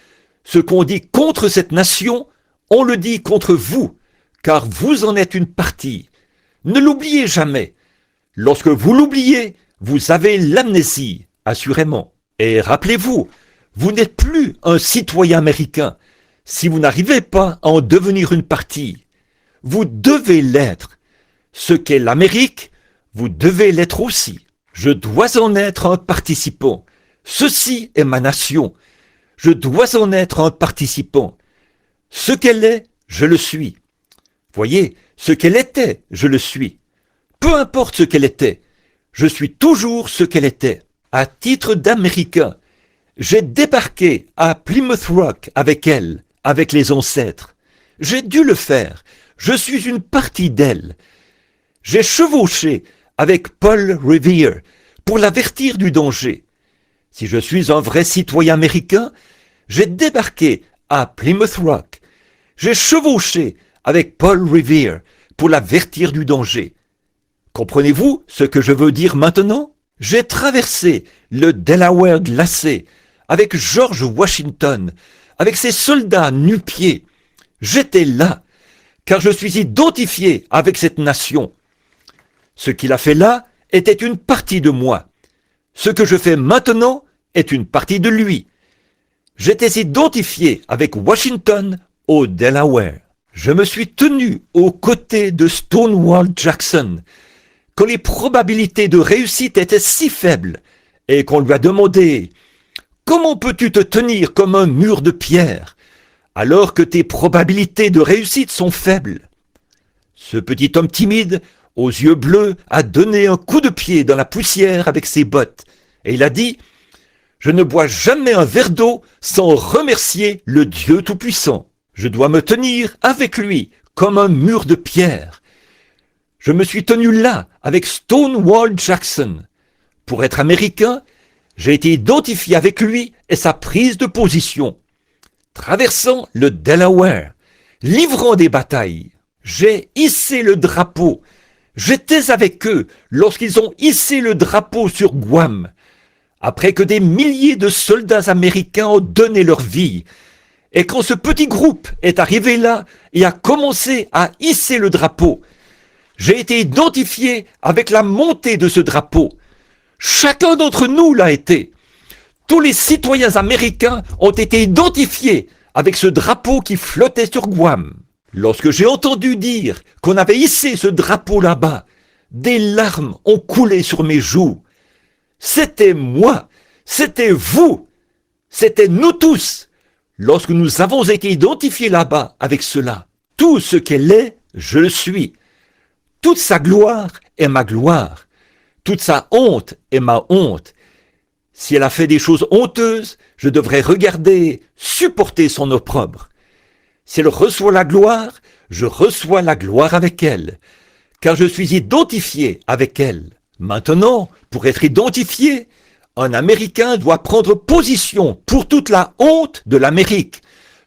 ce qu'on dit contre cette nation, on le dit contre vous, car vous en êtes une partie. Ne l'oubliez jamais. Lorsque vous l'oubliez, vous avez l'amnésie, assurément. Et rappelez-vous, vous n'êtes plus un citoyen américain si vous n'arrivez pas à en devenir une partie. Vous devez l'être. Ce qu'est l'Amérique, vous devez l'être aussi. Je dois en être un participant. Ceci est ma nation. Je dois en être un participant. Ce qu'elle est, je le suis. Voyez, ce qu'elle était, je le suis. Peu importe ce qu'elle était, je suis toujours ce qu'elle était. À titre d'Américain, j'ai débarqué à Plymouth Rock avec elle, avec les ancêtres. J'ai dû le faire. Je suis une partie d'elle. J'ai chevauché avec Paul Revere pour l'avertir du danger. Si je suis un vrai citoyen américain, j'ai débarqué à Plymouth Rock. J'ai chevauché avec Paul Revere pour l'avertir du danger. Comprenez-vous ce que je veux dire maintenant? J'ai traversé le Delaware glacé avec George Washington, avec ses soldats nu-pieds. J'étais là, car je suis identifié avec cette nation. Ce qu'il a fait là était une partie de moi. Ce que je fais maintenant est une partie de lui. J'étais identifié avec Washington au Delaware. Je me suis tenu aux côtés de Stonewall Jackson quand les probabilités de réussite étaient si faibles et qu'on lui a demandé « Comment peux-tu te tenir comme un mur de pierre alors que tes probabilités de réussite sont faibles ?» Ce petit homme timide, aux yeux bleus, a donné un coup de pied dans la poussière avec ses bottes et il a dit Je ne bois jamais un verre d'eau sans remercier le Dieu Tout-Puissant. Je dois me tenir avec lui comme un mur de pierre. Je me suis tenu là avec Stonewall Jackson. Pour être américain, j'ai été identifié avec lui et sa prise de position. Traversant le Delaware, livrant des batailles, j'ai hissé le drapeau. J'étais avec eux lorsqu'ils ont hissé le drapeau sur Guam, après que des milliers de soldats américains ont donné leur vie. Et quand ce petit groupe est arrivé là et a commencé à hisser le drapeau, j'ai été identifié avec la montée de ce drapeau. Chacun d'entre nous l'a été. Tous les citoyens américains ont été identifiés avec ce drapeau qui flottait sur Guam. Lorsque j'ai entendu dire qu'on avait hissé ce drapeau là-bas, des larmes ont coulé sur mes joues. C'était moi, c'était vous, c'était nous tous. Lorsque nous avons été identifiés là-bas avec cela, tout ce qu'elle est, je le suis. Toute sa gloire est ma gloire. Toute sa honte est ma honte. Si elle a fait des choses honteuses, je devrais regarder, supporter son opprobre. Si elle reçoit la gloire, je reçois la gloire avec elle, car je suis identifié avec elle. Maintenant, pour être identifié, un Américain doit prendre position pour toute la honte de l'Amérique,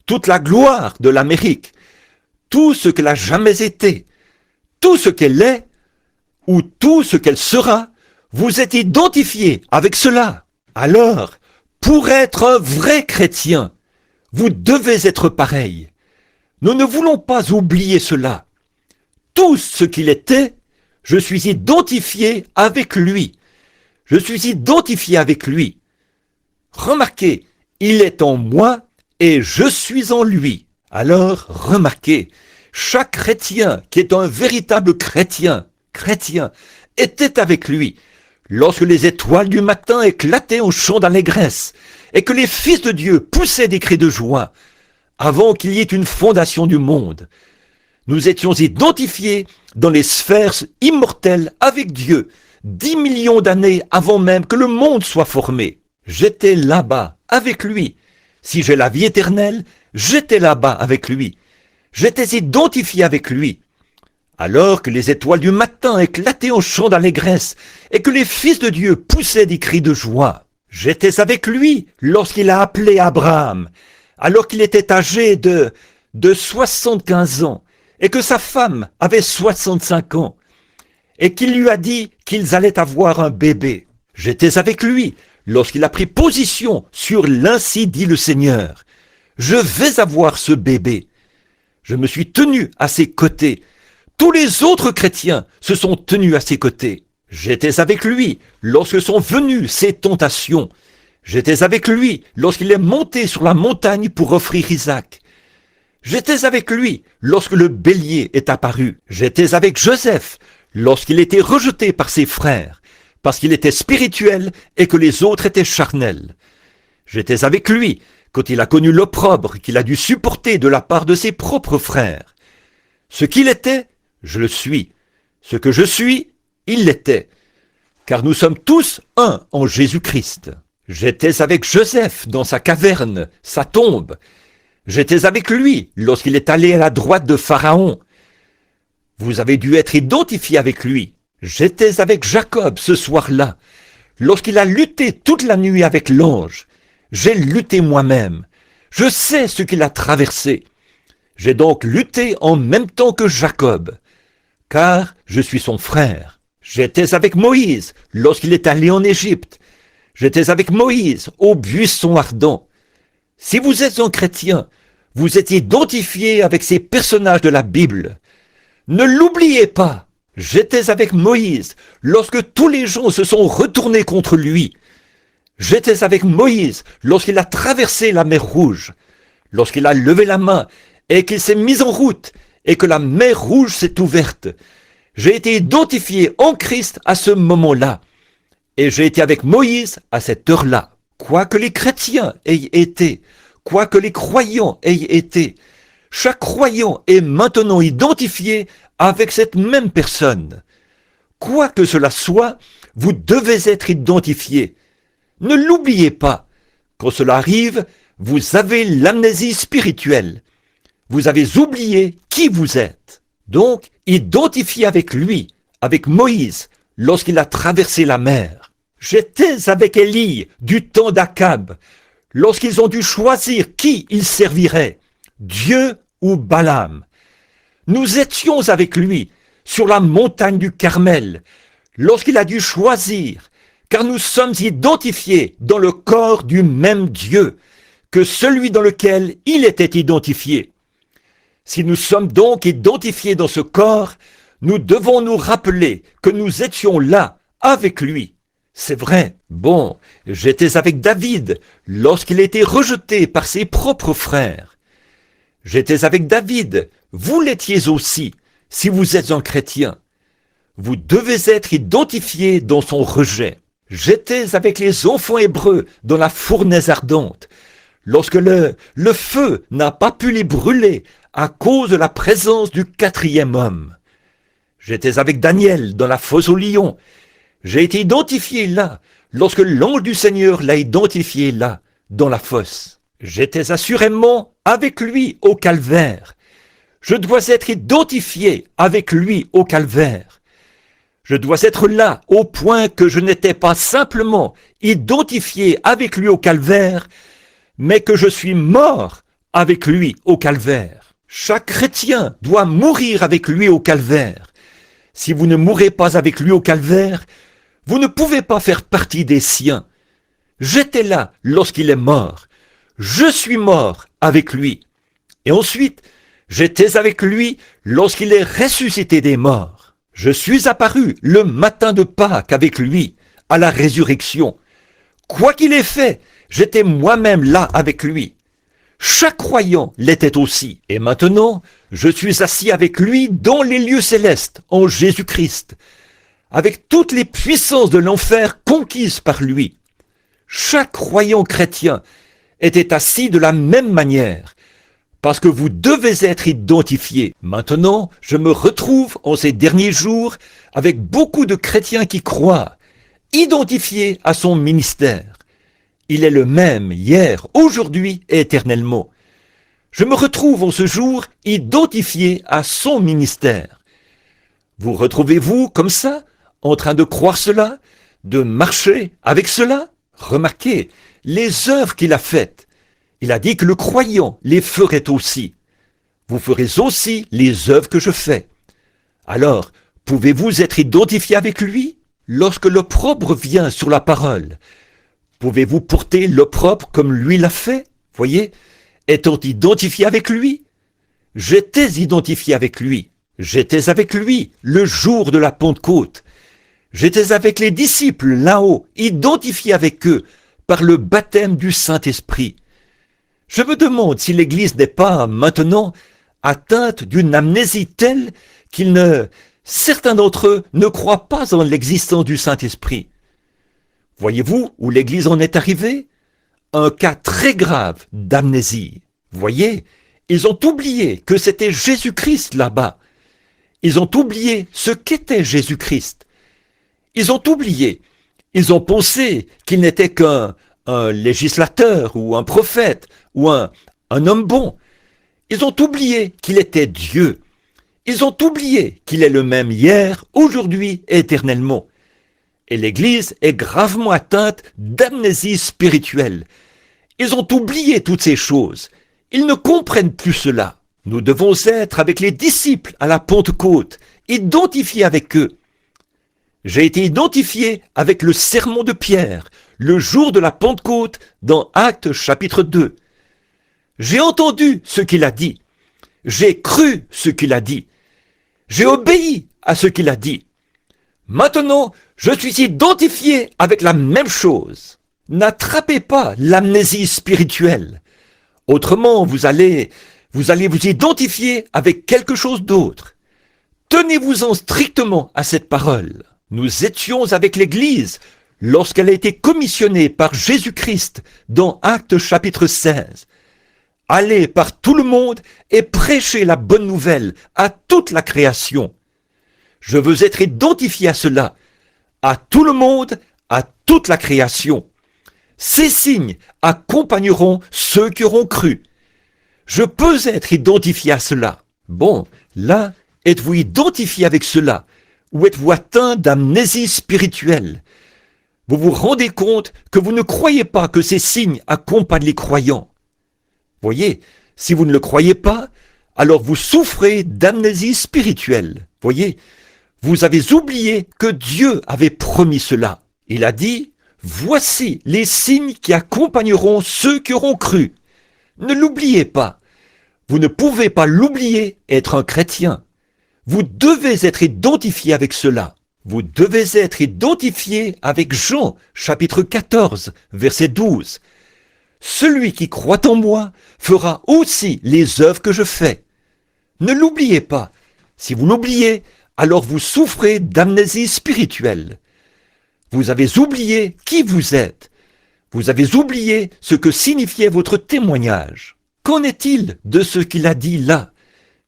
toute la gloire de l'Amérique, tout ce qu'elle a jamais été, tout ce qu'elle est, ou tout ce qu'elle sera. Vous êtes identifié avec cela. Alors, pour être un vrai chrétien, vous devez être pareil. Nous ne voulons pas oublier cela. Tout ce qu'il était, je suis identifié avec lui. Je suis identifié avec lui. Remarquez, il est en moi et je suis en lui. Alors, remarquez, chaque chrétien qui est un véritable chrétien, était avec lui. Lorsque les étoiles du matin éclataient au chant d'allégresse et que les fils de Dieu poussaient des cris de joie, avant qu'il y ait une fondation du monde, nous étions identifiés dans les sphères immortelles avec Dieu, 10 millions d'années avant même que le monde soit formé. J'étais là-bas avec lui. Si j'ai la vie éternelle, j'étais là-bas avec lui. J'étais identifié avec lui. Alors que les étoiles du matin éclataient en chant d'allégresse et que les fils de Dieu poussaient des cris de joie, j'étais avec lui lorsqu'il a appelé Abraham, alors qu'il était âgé de 75 ans et que sa femme avait 65 ans et qu'il lui a dit qu'ils allaient avoir un bébé. J'étais avec lui lorsqu'il a pris position sur l'Ainsi dit le Seigneur. Je vais avoir ce bébé. Je me suis tenu à ses côtés. Tous les autres chrétiens se sont tenus à ses côtés. J'étais avec lui lorsque sont venues ces tentations. J'étais avec lui lorsqu'il est monté sur la montagne pour offrir Isaac. J'étais avec lui lorsque le bélier est apparu. J'étais avec Joseph lorsqu'il était rejeté par ses frères, parce qu'il était spirituel et que les autres étaient charnels. J'étais avec lui quand il a connu l'opprobre qu'il a dû supporter de la part de ses propres frères. Ce qu'il était, je le suis. Ce que je suis, il l'était. Car nous sommes tous un en Jésus-Christ. J'étais avec Joseph dans sa caverne, sa tombe. J'étais avec lui lorsqu'il est allé à la droite de Pharaon. Vous avez dû être identifié avec lui. J'étais avec Jacob ce soir-là, lorsqu'il a lutté toute la nuit avec l'ange. J'ai lutté moi-même. Je sais ce qu'il a traversé. J'ai donc lutté en même temps que Jacob, car je suis son frère. J'étais avec Moïse lorsqu'il est allé en Égypte. J'étais avec Moïse au buisson ardent. Si vous êtes un chrétien, vous êtes identifié avec ces personnages de la Bible. Ne l'oubliez pas. J'étais avec Moïse lorsque tous les gens se sont retournés contre lui. J'étais avec Moïse lorsqu'il a traversé la mer Rouge, lorsqu'il a levé la main et qu'il s'est mis en route et que la mer Rouge s'est ouverte. J'ai été identifié en Christ à ce moment-là et j'ai été avec Moïse à cette heure-là. Quoi que les chrétiens aient été, quoi que les croyants aient été, chaque croyant est maintenant identifié avec cette même personne. Quoi que cela soit, vous devez être identifié. Ne l'oubliez pas. Quand cela arrive, vous avez l'amnésie spirituelle. Vous avez oublié qui vous êtes. Donc, identifiez avec lui, avec Moïse, lorsqu'il a traversé la mer. J'étais avec Élie du temps d'Akab, lorsqu'ils ont dû choisir qui ils serviraient, Dieu ou Balaam. Nous étions avec lui sur la montagne du Carmel, lorsqu'il a dû choisir, car nous sommes identifiés dans le corps du même Dieu que celui dans lequel il était identifié. Si nous sommes donc identifiés dans ce corps, nous devons nous rappeler que nous étions là avec lui. C'est vrai. Bon, j'étais avec David lorsqu'il était rejeté par ses propres frères. J'étais avec David, vous l'étiez aussi, si vous êtes un chrétien. Vous devez être identifié dans son rejet. J'étais avec les enfants hébreux dans la fournaise ardente, lorsque le feu n'a pas pu les brûler à cause de la présence du quatrième homme. J'étais avec Daniel dans la fosse aux lions. J'ai été identifié là, lorsque l'ange du Seigneur l'a identifié là, dans la fosse. J'étais assurément avec lui au calvaire. Je dois être identifié avec lui au calvaire. Je dois être là au point que je n'étais pas simplement identifié avec lui au calvaire, mais que je suis mort avec lui au calvaire. Chaque chrétien doit mourir avec lui au calvaire. Si vous ne mourrez pas avec lui au calvaire, vous ne pouvez pas faire partie des siens. J'étais là lorsqu'il est mort. Je suis mort avec lui. Et ensuite, j'étais avec lui lorsqu'il est ressuscité des morts. Je suis apparu le matin de Pâques avec lui, à la résurrection. Quoi qu'il ait fait, j'étais moi-même là avec lui. Chaque croyant l'était aussi. Et maintenant, je suis assis avec lui dans les lieux célestes, en Jésus-Christ, avec toutes les puissances de l'enfer conquises par lui. Chaque croyant chrétien était assis de la même manière, parce que vous devez être identifiés. Maintenant, je me retrouve en ces derniers jours avec beaucoup de chrétiens qui croient, identifiés à son ministère. Il est le même hier, aujourd'hui et éternellement. Je me retrouve en ce jour identifié à son ministère. Vous retrouvez-vous comme ça, en train de croire cela, de marcher avec cela? Remarquez les œuvres qu'il a faites. Il a dit que le croyant les ferait aussi. Vous ferez aussi les œuvres que je fais. Alors, pouvez-vous être identifié avec lui? Lorsque l'opprobre vient sur la parole, pouvez-vous porter l'opprobre comme lui l'a fait? Voyez, étant identifié avec lui? J'étais identifié avec lui. J'étais avec lui le jour de la Pentecôte. J'étais avec les disciples là-haut, identifié avec eux par le baptême du Saint-Esprit. Je me demande si l'Église n'est pas maintenant atteinte d'une amnésie telle certains d'entre eux ne croient pas en l'existence du Saint-Esprit. Voyez-vous où l'Église en est arrivée? Un cas très grave d'amnésie. Voyez, ils ont oublié que c'était Jésus-Christ là-bas. Ils ont oublié ce qu'était Jésus-Christ. Ils ont oublié. Ils ont pensé qu'il n'était qu'un législateur ou un prophète ou un homme bon. Ils ont oublié qu'il était Dieu. Ils ont oublié qu'il est le même hier, aujourd'hui et éternellement. Et l'Église est gravement atteinte d'amnésie spirituelle. Ils ont oublié toutes ces choses. Ils ne comprennent plus cela. Nous devons être avec les disciples à la Pentecôte, identifiés avec eux. J'ai été identifié avec le sermon de Pierre, le jour de la Pentecôte, dans Actes chapitre 2. J'ai entendu ce qu'il a dit. J'ai cru ce qu'il a dit. J'ai obéi à ce qu'il a dit. Maintenant, je suis identifié avec la même chose. N'attrapez pas l'amnésie spirituelle. Autrement, vous allez vous identifier avec quelque chose d'autre. Tenez-vous-en strictement à cette parole. Nous étions avec l'Église lorsqu'elle a été commissionnée par Jésus-Christ dans Actes chapitre 16. Allez par tout le monde et prêchez la bonne nouvelle à toute la création. Je veux être identifié à cela, à tout le monde, à toute la création. Ces signes accompagneront ceux qui auront cru. Je peux être identifié à cela. Bon, là, êtes-vous identifié avec cela? Ou êtes-vous atteint d'amnésie spirituelle? Vous vous rendez compte que vous ne croyez pas que ces signes accompagnent les croyants. Voyez, si vous ne le croyez pas, alors vous souffrez d'amnésie spirituelle. Voyez, vous avez oublié que Dieu avait promis cela. Il a dit, voici les signes qui accompagneront ceux qui auront cru. Ne l'oubliez pas. Vous ne pouvez pas l'oublier et être un chrétien. Vous devez être identifié avec cela. Vous devez être identifié avec Jean, chapitre 14, verset 12. Celui qui croit en moi fera aussi les œuvres que je fais. Ne l'oubliez pas. Si vous l'oubliez, alors vous souffrez d'amnésie spirituelle. Vous avez oublié qui vous êtes. Vous avez oublié ce que signifiait votre témoignage. Qu'en est-il de ce qu'il a dit là?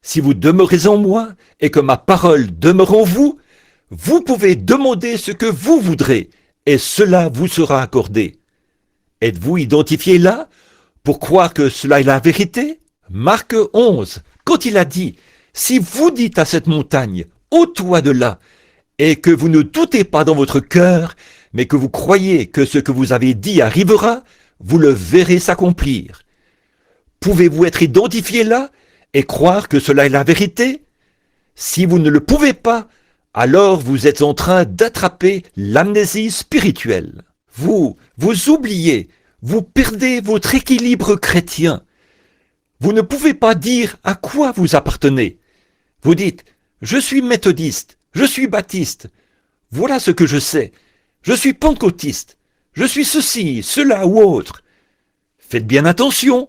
Si vous demeurez en moi et que ma parole demeure en vous, vous pouvez demander ce que vous voudrez et cela vous sera accordé. Êtes-vous identifié là pour croire que cela est la vérité? Marc 11, quand il a dit « Si vous dites à cette montagne, ôte-toi de là » et que vous ne doutez pas dans votre cœur, mais que vous croyez que ce que vous avez dit arrivera, vous le verrez s'accomplir. Pouvez-vous être identifié là et croire que cela est la vérité? Si vous ne le pouvez pas, alors vous êtes en train d'attraper l'amnésie spirituelle. Vous oubliez, vous perdez votre équilibre chrétien. Vous ne pouvez pas dire à quoi vous appartenez. Vous dites, je suis méthodiste, je suis baptiste, voilà ce que je sais, je suis pentecôtiste, je suis ceci, cela ou autre. Faites bien attention,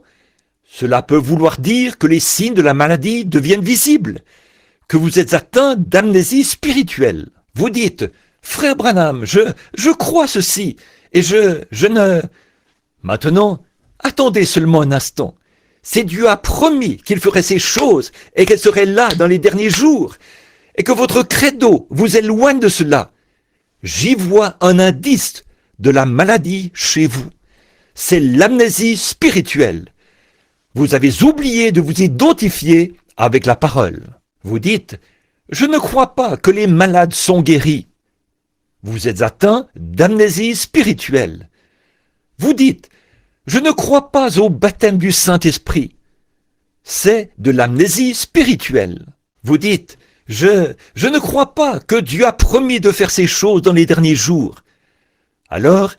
cela peut vouloir dire que les signes de la maladie deviennent visibles, que vous êtes atteint d'amnésie spirituelle. Vous dites, frère Branham, je crois ceci, et je ne... Maintenant, attendez seulement un instant. C'est Dieu a promis qu'il ferait ces choses et qu'elles seraient là dans les derniers jours, et que votre credo vous éloigne de cela. J'y vois un indice de la maladie chez vous. C'est l'amnésie spirituelle. Vous avez oublié de vous identifier avec la parole. Vous dites, je ne crois pas que les malades sont guéris. Vous êtes atteint d'amnésie spirituelle. Vous dites, je ne crois pas au baptême du Saint-Esprit. C'est de l'amnésie spirituelle. Vous dites, je ne crois pas que Dieu a promis de faire ces choses dans les derniers jours. Alors,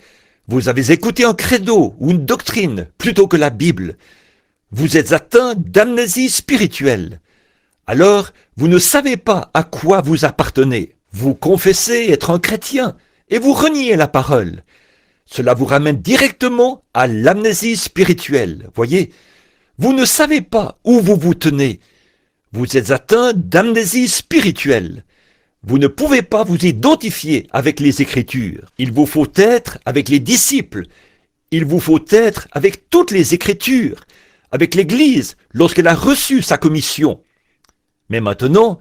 vous avez écouté un credo ou une doctrine plutôt que la Bible. Vous êtes atteint d'amnésie spirituelle. Alors, vous ne savez pas à quoi vous appartenez. Vous confessez être un chrétien et vous reniez la parole. Cela vous ramène directement à l'amnésie spirituelle. Voyez, vous ne savez pas où vous vous tenez. Vous êtes atteint d'amnésie spirituelle. Vous ne pouvez pas vous identifier avec les Écritures. Il vous faut être avec les disciples. Il vous faut être avec toutes les Écritures, avec l'Église lorsqu'elle a reçu sa commission. Mais maintenant,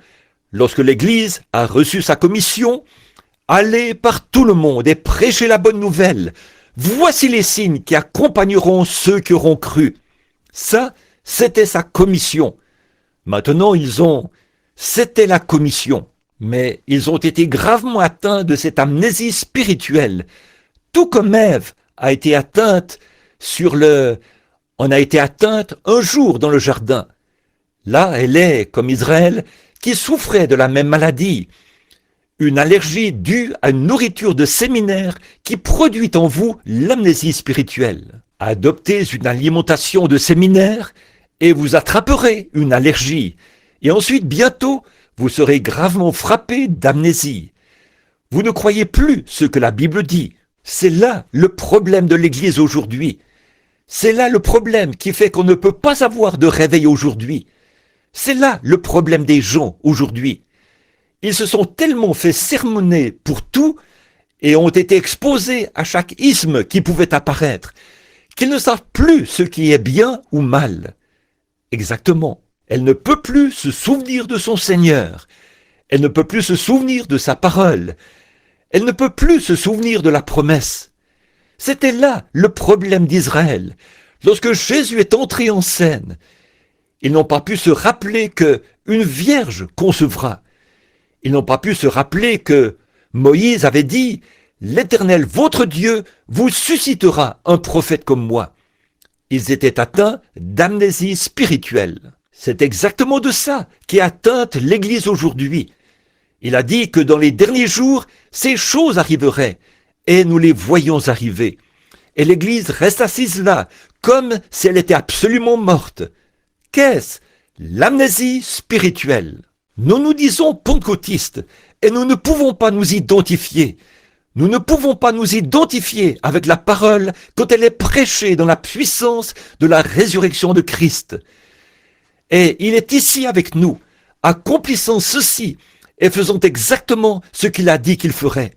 lorsque l'Église a reçu sa commission, allez par tout le monde et prêchez la bonne nouvelle. Voici les signes qui accompagneront ceux qui auront cru. Ça, c'était sa commission. Maintenant, c'était la commission. Mais ils ont été gravement atteints de cette amnésie spirituelle. Tout comme Ève a été atteinte on a été atteinte un jour dans le jardin. Là, elle est, comme Israël, qui souffrait de la même maladie. Une allergie due à une nourriture de séminaire qui produit en vous l'amnésie spirituelle. Adoptez une alimentation de séminaire et vous attraperez une allergie. Et ensuite, bientôt, vous serez gravement frappé d'amnésie. Vous ne croyez plus ce que la Bible dit. C'est là le problème de l'Église aujourd'hui. C'est là le problème qui fait qu'on ne peut pas avoir de réveil aujourd'hui. C'est là le problème des gens aujourd'hui. Ils se sont tellement fait sermonner pour tout et ont été exposés à chaque isme qui pouvait apparaître qu'ils ne savent plus ce qui est bien ou mal. Exactement. Elle ne peut plus se souvenir de son Seigneur. Elle ne peut plus se souvenir de sa parole. Elle ne peut plus se souvenir de la promesse. C'était là le problème d'Israël. Lorsque Jésus est entré en scène, ils n'ont pas pu se rappeler que une vierge concevra. Ils n'ont pas pu se rappeler que Moïse avait dit « L'Éternel, votre Dieu, vous suscitera un prophète comme moi ». Ils étaient atteints d'amnésie spirituelle. C'est exactement de ça qu'est atteinte l'Église aujourd'hui. Il a dit que dans les derniers jours, ces choses arriveraient, et nous les voyons arriver. Et l'Église reste assise là, comme si elle était absolument morte. Qu'est-ce? L'amnésie spirituelle. Nous nous disons pentecôtistes, et nous ne pouvons pas nous identifier. Nous ne pouvons pas nous identifier avec la parole quand elle est prêchée dans la puissance de la résurrection de Christ. Et il est ici avec nous, accomplissant ceci et faisant exactement ce qu'il a dit qu'il ferait.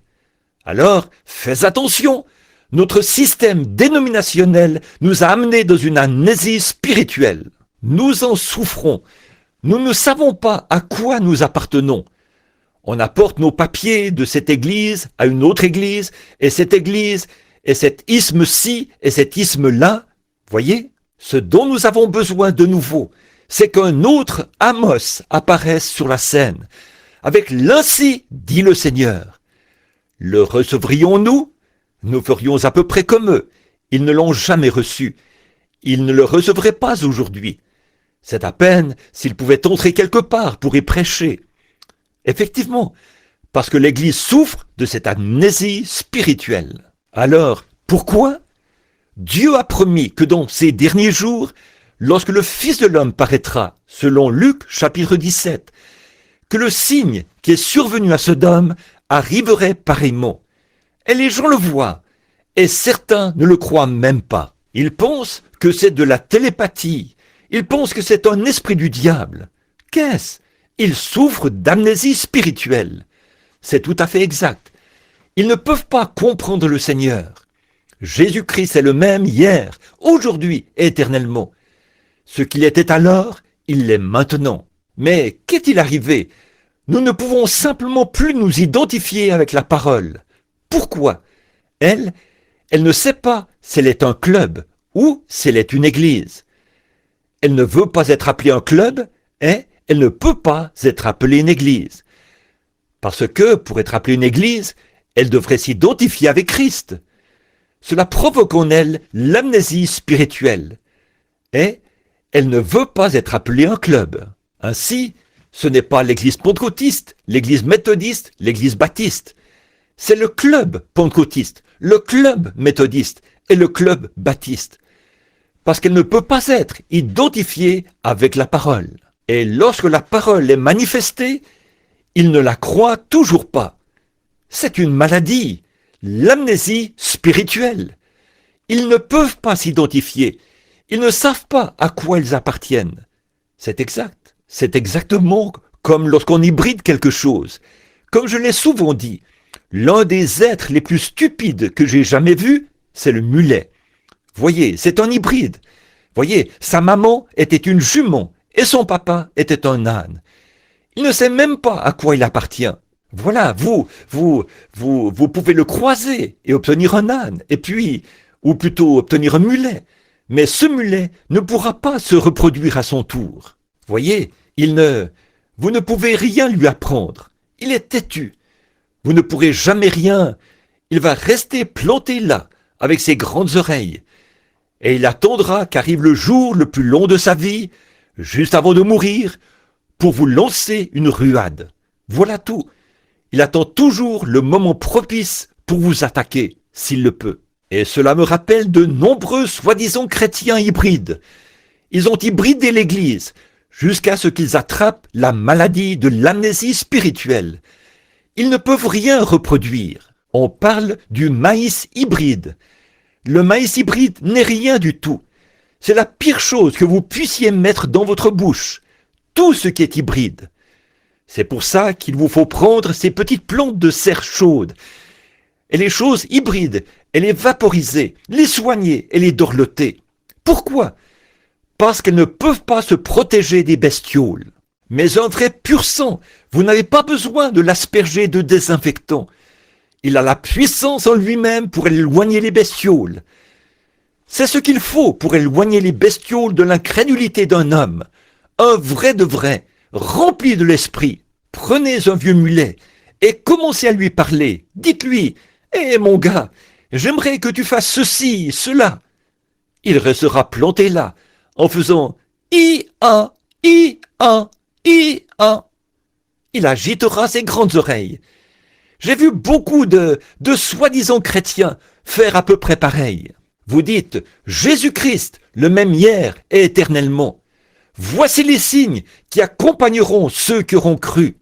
Alors, fais attention, notre système dénominationnel nous a amenés dans une amnésie spirituelle. Nous en souffrons. Nous ne savons pas à quoi nous appartenons. On apporte nos papiers de cette église à une autre église, et cet isthme-ci et cet isthme-là. Voyez, ce dont nous avons besoin de nouveau, c'est qu'un autre Amos apparaisse sur la scène, avec l'ainsi dit le Seigneur. Le recevrions-nous? Nous ferions à peu près comme eux. Ils ne l'ont jamais reçu. Ils ne le recevraient pas aujourd'hui. C'est à peine s'ils pouvaient entrer quelque part pour y prêcher. Effectivement, parce que l'Église souffre de cette amnésie spirituelle. Alors, pourquoi? Dieu a promis que dans ces derniers jours, lorsque le Fils de l'homme paraîtra, selon Luc chapitre 17, que le signe qui est survenu à Sodome arriverait pareillement. Et les gens le voient, et certains ne le croient même pas. Ils pensent que c'est de la télépathie. Ils pensent que c'est un esprit du diable. Qu'est-ce? Ils souffrent d'amnésie spirituelle. C'est tout à fait exact. Ils ne peuvent pas comprendre le Seigneur. Jésus-Christ est le même hier, aujourd'hui et éternellement. Ce qu'il était alors, il l'est maintenant. Mais qu'est-il arrivé? Nous ne pouvons simplement plus nous identifier avec la parole. Pourquoi? Elle ne sait pas si elle est un club ou si elle est une église. Elle ne veut pas être appelée un club et elle ne peut pas être appelée une église. Parce que, pour être appelée une église, elle devrait s'identifier avec Christ. Cela provoque en elle l'amnésie spirituelle. Et elle ne veut pas être appelée un club. Ainsi, ce n'est pas l'église pentecôtiste, l'église méthodiste, l'église baptiste. C'est le club pentecôtiste, le club méthodiste et le club baptiste. Parce qu'elle ne peut pas être identifiée avec la parole. Et lorsque la parole est manifestée, ils ne la croient toujours pas. C'est une maladie, l'amnésie spirituelle. Ils ne peuvent pas s'identifier. Ils ne savent pas à quoi ils appartiennent. C'est exact. C'est exactement comme lorsqu'on hybride quelque chose. Comme je l'ai souvent dit, l'un des êtres les plus stupides que j'ai jamais vus, c'est le mulet. Voyez, c'est un hybride. Voyez, sa maman était une jument et son papa était un âne. Il ne sait même pas à quoi il appartient. Voilà, vous pouvez le croiser et obtenir un âne, et puis, ou plutôt obtenir un mulet. Mais ce mulet ne pourra pas se reproduire à son tour. Voyez, vous ne pouvez rien lui apprendre. Il est têtu. Vous ne pourrez jamais rien. Il va rester planté là, avec ses grandes oreilles. Et il attendra qu'arrive le jour le plus long de sa vie, juste avant de mourir, pour vous lancer une ruade. Voilà tout. Il attend toujours le moment propice pour vous attaquer, s'il le peut. Et cela me rappelle de nombreux soi-disant chrétiens hybrides. Ils ont hybridé l'Église jusqu'à ce qu'ils attrapent la maladie de l'amnésie spirituelle. Ils ne peuvent rien reproduire. On parle du maïs hybride. Le maïs hybride n'est rien du tout. C'est la pire chose que vous puissiez mettre dans votre bouche. Tout ce qui est hybride. C'est pour ça qu'il vous faut prendre ces petites plantes de serre chaude et les choses hybrides et les vaporiser, les soigner et les dorloter. Pourquoi? Parce qu'elles ne peuvent pas se protéger des bestioles. Mais un vrai pur sang, vous n'avez pas besoin de l'asperger de désinfectant. Il a la puissance en lui-même pour éloigner les bestioles. C'est ce qu'il faut pour éloigner les bestioles de l'incrédulité d'un homme. Un vrai de vrai, rempli de l'esprit. Prenez un vieux mulet et commencez à lui parler. Dites-lui, « Hé mon gars, j'aimerais que tu fasses ceci, cela. » Il restera planté là, en faisant « I-a, I-a, I-a ». Il agitera ses grandes oreilles. J'ai vu beaucoup de soi-disant chrétiens faire à peu près pareil. Vous dites « Jésus-Christ, le même hier et éternellement. Voici les signes qui accompagneront ceux qui auront cru. »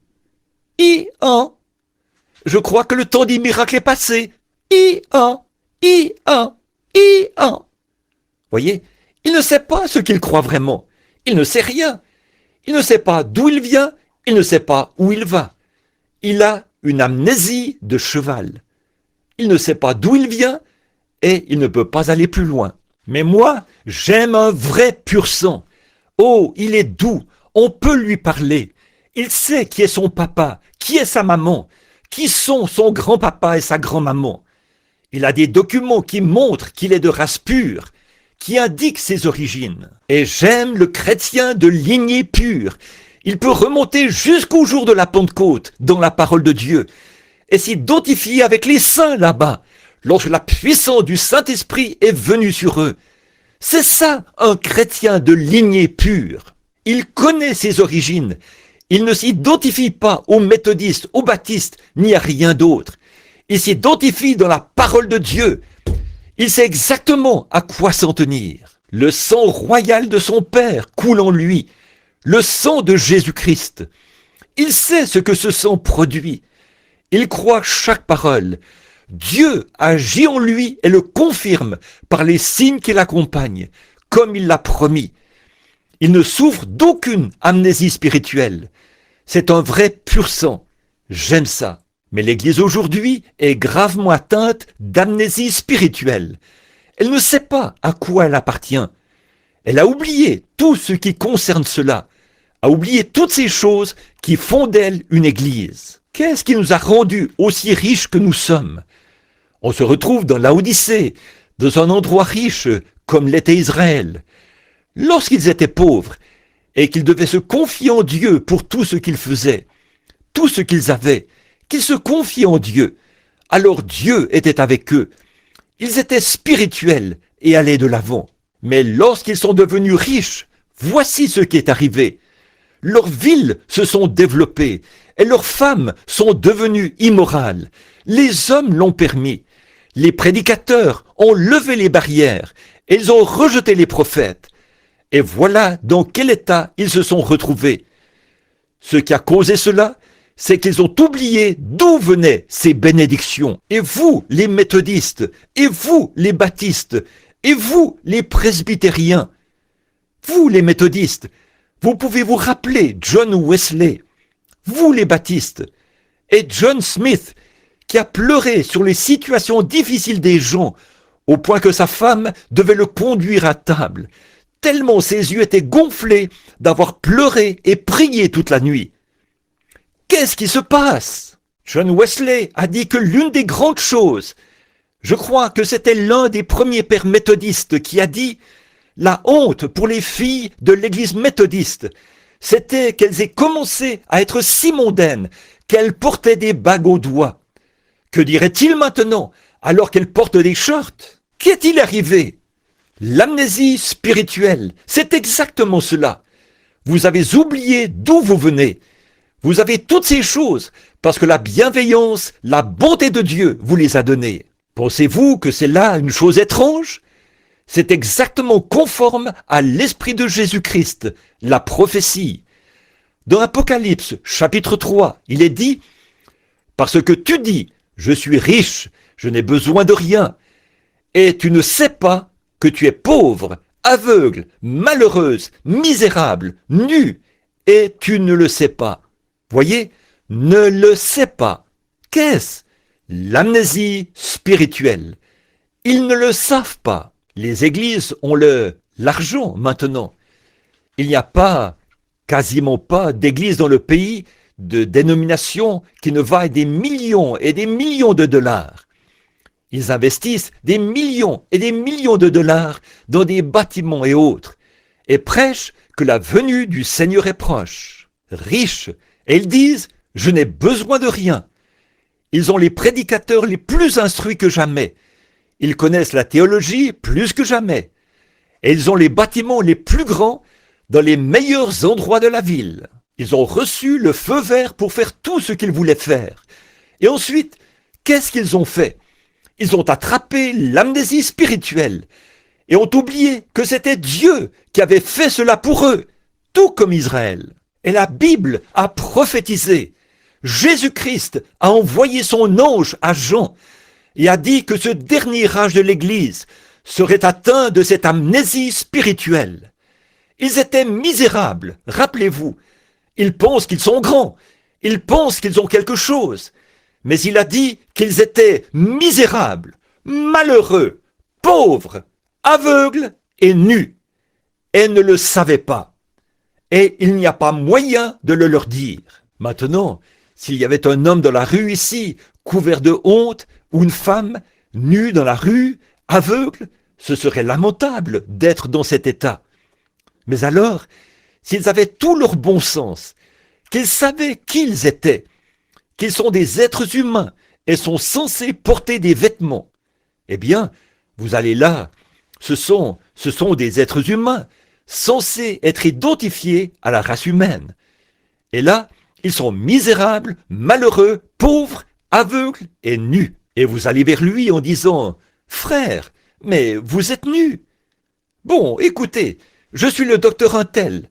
I-a. Je crois que le temps des miracles est passé. I-a, I-a, I-a. Voyez, il ne sait pas ce qu'il croit vraiment. Il ne sait rien. Il ne sait pas d'où il vient. Il ne sait pas où il va. Il a une amnésie de cheval. Il ne sait pas d'où il vient et il ne peut pas aller plus loin. Mais moi, j'aime un vrai pur sang. Oh, il est doux, on peut lui parler. Il sait qui est son papa, qui est sa maman, qui sont son grand-papa et sa grand-maman. Il a des documents qui montrent qu'il est de race pure, qui indiquent ses origines. Et j'aime le chrétien de lignée pure. Il peut remonter jusqu'au jour de la Pentecôte dans la parole de Dieu et s'identifier avec les saints là-bas, lorsque la puissance du Saint-Esprit est venue sur eux. C'est ça, un chrétien de lignée pure. Il connaît ses origines. Il ne s'identifie pas aux méthodistes, aux baptistes, ni à rien d'autre. Il s'identifie dans la parole de Dieu. Il sait exactement à quoi s'en tenir. Le sang royal de son Père coule en lui. Le sang de Jésus-Christ. Il sait ce que ce sang produit. Il croit chaque parole. Dieu agit en lui et le confirme par les signes qui l'accompagnent, comme il l'a promis. Il ne souffre d'aucune amnésie spirituelle. C'est un vrai pur sang. J'aime ça. Mais l'Église aujourd'hui est gravement atteinte d'amnésie spirituelle. Elle ne sait pas à quoi elle appartient. Elle a oublié tout ce qui concerne cela, a oublié toutes ces choses qui font d'elle une Église. Qu'est-ce qui nous a rendus aussi riches que nous sommes? On se retrouve dans l'Odyssée, dans un endroit riche comme l'était Israël. Lorsqu'ils étaient pauvres et qu'ils devaient se confier en Dieu pour tout ce qu'ils faisaient, tout ce qu'ils avaient, qu'ils se confiaient en Dieu, alors Dieu était avec eux. Ils étaient spirituels et allaient de l'avant. Mais lorsqu'ils sont devenus riches, voici ce qui est arrivé. Leurs villes se sont développées et leurs femmes sont devenues immorales. Les hommes l'ont permis. Les prédicateurs ont levé les barrières et ils ont rejeté les prophètes. Et voilà dans quel état ils se sont retrouvés. Ce qui a causé cela, c'est qu'ils ont oublié d'où venaient ces bénédictions. Et vous, les méthodistes, et vous, les baptistes, et vous, les presbytériens, vous, les méthodistes, vous pouvez vous rappeler John Wesley, vous, les baptistes, et John Smith, qui a pleuré sur les situations difficiles des gens, au point que sa femme devait le conduire à table, tellement ses yeux étaient gonflés d'avoir pleuré et prié toute la nuit. Qu'est-ce qui se passe? John Wesley a dit que l'une des grandes choses, je crois que c'était l'un des premiers pères méthodistes qui a dit « La honte pour les filles de l'église méthodiste, c'était qu'elles aient commencé à être si mondaines qu'elles portaient des bagues aux doigts. Que dirait-il maintenant alors qu'elles portent des shorts? Qu'est-il arrivé? L'amnésie spirituelle, c'est exactement cela. Vous avez oublié d'où vous venez. Vous avez toutes ces choses parce que la bienveillance, la bonté de Dieu vous les a données. Pensez-vous que c'est là une chose étrange? C'est exactement conforme à l'esprit de Jésus-Christ, la prophétie. Dans Apocalypse, chapitre 3, il est dit « Parce que tu dis, je suis riche, je n'ai besoin de rien, et tu ne sais pas que tu es pauvre, aveugle, malheureuse, misérable, nue, et tu ne le sais pas. » Voyez, ne le sais pas. Qu'est-ce? L'amnésie spirituelle. Ils ne le savent pas. Les églises ont l'argent maintenant. Il n'y a pas, quasiment pas d'églises dans le pays de dénominations qui ne valent des millions et des millions de dollars. Ils investissent des millions et des millions de dollars dans des bâtiments et autres, et prêchent que la venue du Seigneur est proche, riches, et ils disent « Je n'ai besoin de rien ». Ils ont les prédicateurs les plus instruits que jamais. Ils connaissent la théologie plus que jamais. Et ils ont les bâtiments les plus grands dans les meilleurs endroits de la ville. Ils ont reçu le feu vert pour faire tout ce qu'ils voulaient faire. Et ensuite, qu'est-ce qu'ils ont fait? Ils ont attrapé l'amnésie spirituelle et ont oublié que c'était Dieu qui avait fait cela pour eux, tout comme Israël. Et la Bible a prophétisé. Jésus-Christ a envoyé son ange à Jean et a dit que ce dernier âge de l'Église serait atteint de cette amnésie spirituelle. Ils étaient misérables, rappelez-vous. Ils pensent qu'ils sont grands, ils pensent qu'ils ont quelque chose, mais il a dit qu'ils étaient misérables, malheureux, pauvres, aveugles et nus, et ne le savaient pas. Et il n'y a pas moyen de le leur dire. Maintenant, s'il y avait un homme dans la rue ici, couvert de honte, ou une femme, nue dans la rue, aveugle, ce serait lamentable d'être dans cet état. Mais alors, s'ils avaient tout leur bon sens, qu'ils savaient qui ils étaient, qu'ils sont des êtres humains et sont censés porter des vêtements, eh bien, vous allez là, ce sont des êtres humains, censés être identifiés à la race humaine. Et là, ils sont misérables, malheureux, pauvres, aveugles et nus. Et vous allez vers lui en disant « Frère, mais vous êtes nus. Bon, écoutez, je suis le docteur Untel.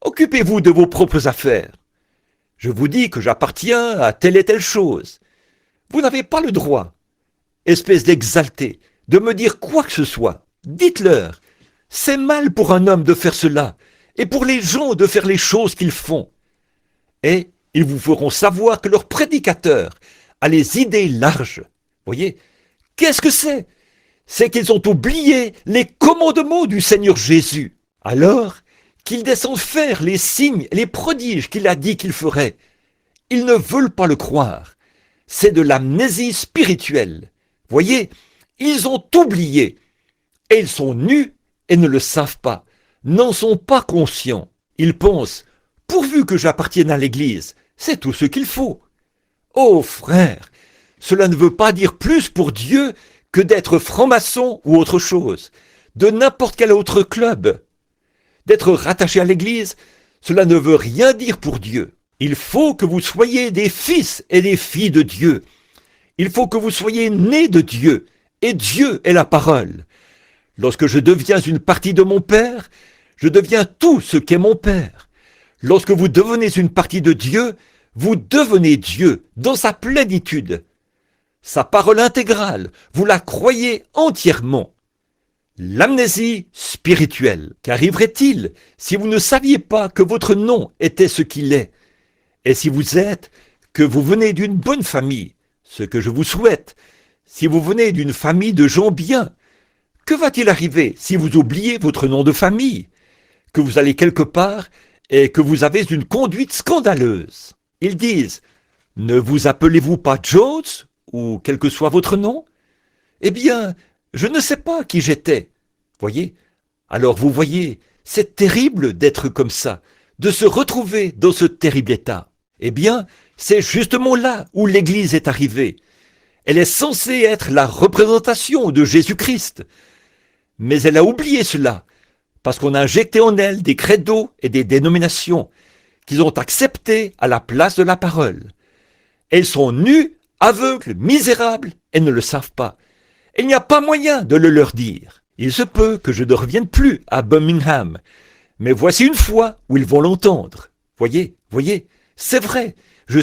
Occupez-vous de vos propres affaires. Je vous dis que j'appartiens à telle et telle chose. Vous n'avez pas le droit, espèce d'exalté, de me dire quoi que ce soit. Dites-leur, c'est mal pour un homme de faire cela, et pour les gens de faire les choses qu'ils font. Et ils vous feront savoir que leur prédicateur a les idées larges. Voyez, qu'est-ce que c'est? C'est qu'ils ont oublié les commandements du Seigneur Jésus. Alors qu'ils descendent faire les signes, les prodiges qu'il a dit qu'il ferait. Ils ne veulent pas le croire. C'est de l'amnésie spirituelle. Voyez, ils ont oublié. Et ils sont nus et ne le savent pas, n'en sont pas conscients. Ils pensent, pourvu que j'appartienne à l'Église, c'est tout ce qu'il faut. Oh frère, cela ne veut pas dire plus pour Dieu que d'être franc-maçon ou autre chose, de n'importe quel autre club. D'être rattaché à l'Église, cela ne veut rien dire pour Dieu. Il faut que vous soyez des fils et des filles de Dieu. Il faut que vous soyez nés de Dieu, et Dieu est la parole. Lorsque je deviens une partie de mon Père, je deviens tout ce qu'est mon Père. Lorsque vous devenez une partie de Dieu, vous devenez Dieu dans sa plénitude. Sa parole intégrale, vous la croyez entièrement. L'amnésie spirituelle. Qu'arriverait-il si vous ne saviez pas que votre nom était ce qu'il est? Et si vous êtes, que vous venez d'une bonne famille, ce que je vous souhaite, si vous venez d'une famille de gens bien, que va-t-il arriver si vous oubliez votre nom de famille, que vous allez quelque part et que vous avez une conduite scandaleuse? Ils disent, ne vous appelez-vous pas Jones, ou quel que soit votre nom? Eh bien, je ne sais pas qui j'étais. Voyez? Alors vous voyez, c'est terrible d'être comme ça, de se retrouver dans ce terrible état. Eh bien, c'est justement là où l'Église est arrivée. Elle est censée être la représentation de Jésus-Christ. Mais elle a oublié cela, parce qu'on a injecté en elle des credos et des dénominations qu'ils ont acceptées à la place de la parole. Elles sont nues, aveugles, misérables, et ne le savent pas. Il n'y a pas moyen de le leur dire. Il se peut que je ne revienne plus à Birmingham, mais voici une fois où ils vont l'entendre. Voyez, c'est vrai, je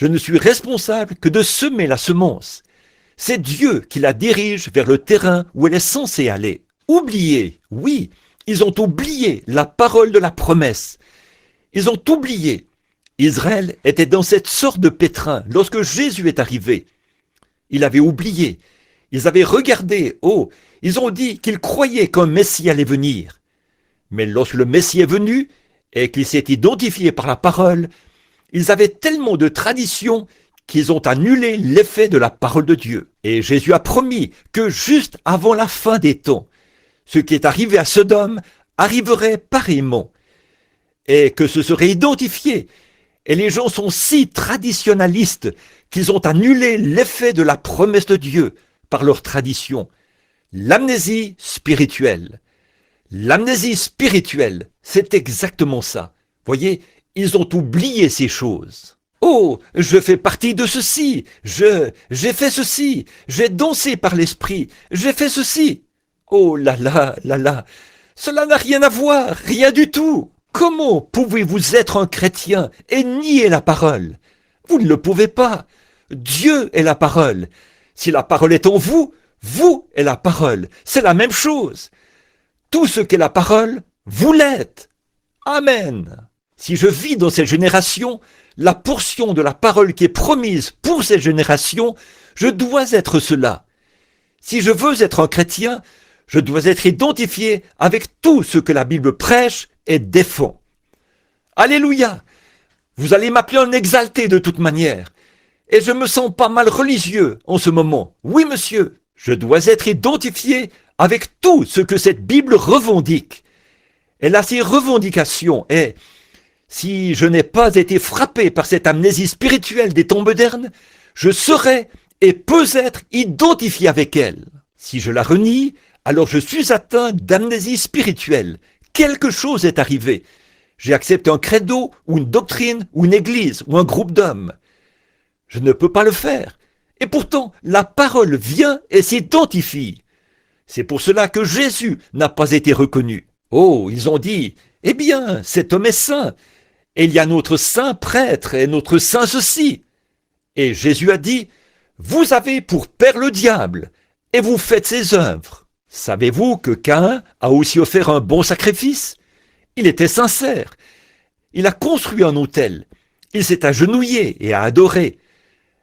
ne suis responsable que de semer la semence. C'est Dieu qui la dirige vers le terrain où elle est censée aller. Oubliez, oui, ils ont oublié la parole de la promesse. Ils ont oublié. Israël était dans cette sorte de pétrin lorsque Jésus est arrivé. Il avait oublié. Ils avaient regardé, ils ont dit qu'ils croyaient qu'un Messie allait venir. Mais lorsque le Messie est venu et qu'il s'est identifié par la parole, Ils avaient tellement de traditions qu'ils ont annulé l'effet de la parole de Dieu. Et Jésus a promis que juste avant la fin des temps, ce qui est arrivé à Sodome arriverait pareillement, et que ce serait identifié. Et les gens sont si traditionnalistes qu'ils ont annulé l'effet de la promesse de Dieu par leur tradition. L'amnésie spirituelle. L'amnésie spirituelle, c'est exactement ça. Voyez, ils ont oublié ces choses. Oh, je fais partie de ceci, j'ai fait ceci, j'ai dansé par l'esprit, j'ai fait ceci. Oh là là, là là, cela n'a rien à voir, rien du tout. Comment pouvez-vous être un chrétien et nier la parole? Vous ne le pouvez pas. Dieu est la parole. Si la parole est en vous, vous êtes la parole. C'est la même chose. Tout ce qu'est la parole, vous l'êtes. Amen. Si je vis dans cette génération, la portion de la parole qui est promise pour cette génération, je dois être cela. Si je veux être un chrétien, je dois être identifié avec tout ce que la Bible prêche et défend. Alléluia! Vous allez m'appeler un exalté de toute manière. Et je me sens pas mal religieux en ce moment. Oui, monsieur, je dois être identifié avec tout ce que cette Bible revendique. Elle a ses revendications et si je n'ai pas été frappé par cette amnésie spirituelle des temps modernes, je serai et peux être identifié avec elle. Si je la renie, alors je suis atteint d'amnésie spirituelle. Quelque chose est arrivé. J'ai accepté un credo ou une doctrine ou une église ou un groupe d'hommes. Je ne peux pas le faire. Et pourtant, la parole vient et s'identifie. C'est pour cela que Jésus n'a pas été reconnu. Oh, ils ont dit, eh bien, cet homme est saint. Et il y a notre saint prêtre et notre saint ceci. Et Jésus a dit, vous avez pour père le diable, et vous faites ses œuvres. Savez-vous que Caïn a aussi offert un bon sacrifice? Il était sincère. Il a construit un autel. Il s'est agenouillé et a adoré.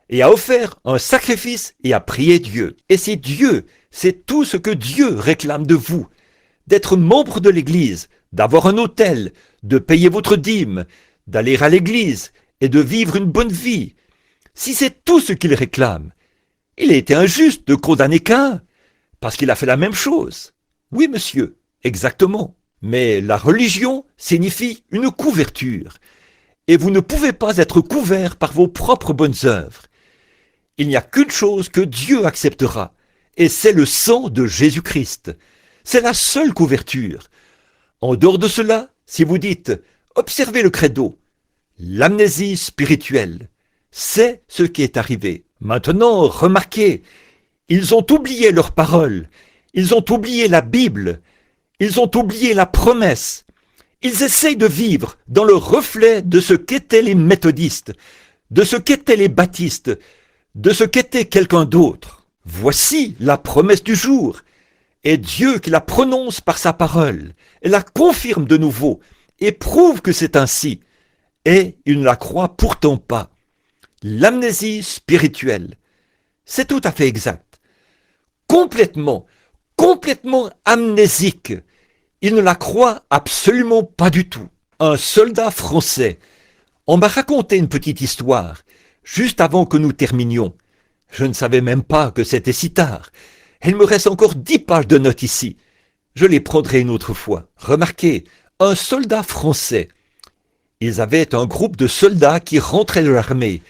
Et a offert un sacrifice et a prié Dieu. Et c'est Dieu, c'est tout ce que Dieu réclame de vous. D'être membre de l'Église, d'avoir un autel, de payer votre dîme, d'aller à l'Église et de vivre une bonne vie. Si c'est tout ce qu'il réclame, il a été injuste de condamner Caïn, parce qu'il a fait la même chose. Oui, monsieur, exactement. Mais la religion signifie une couverture. Et vous ne pouvez pas être couvert par vos propres bonnes œuvres. Il n'y a qu'une chose que Dieu acceptera, et c'est le sang de Jésus-Christ. C'est la seule couverture. En dehors de cela, si vous dites « Observez le credo », l'amnésie spirituelle, c'est ce qui est arrivé. Maintenant, remarquez, ils ont oublié leurs paroles, ils ont oublié la Bible, ils ont oublié la promesse. Ils essayent de vivre dans le reflet de ce qu'étaient les méthodistes, de ce qu'étaient les baptistes, de ce qu'était quelqu'un d'autre. Voici la promesse du jour, et Dieu qui la prononce par sa parole, et la confirme de nouveau, et prouve que c'est ainsi, et il ne la croit pourtant pas. L'amnésie spirituelle, c'est tout à fait exact. Complètement amnésique. Il ne la croit absolument pas du tout. Un soldat français, on m'a raconté une petite histoire, juste avant que nous terminions. Je ne savais même pas que c'était si tard. Il me reste encore 10 pages de notes ici. Je les prendrai une autre fois. Remarquez, un soldat français. Ils avaient un groupe de soldats qui rentraient de l'armée,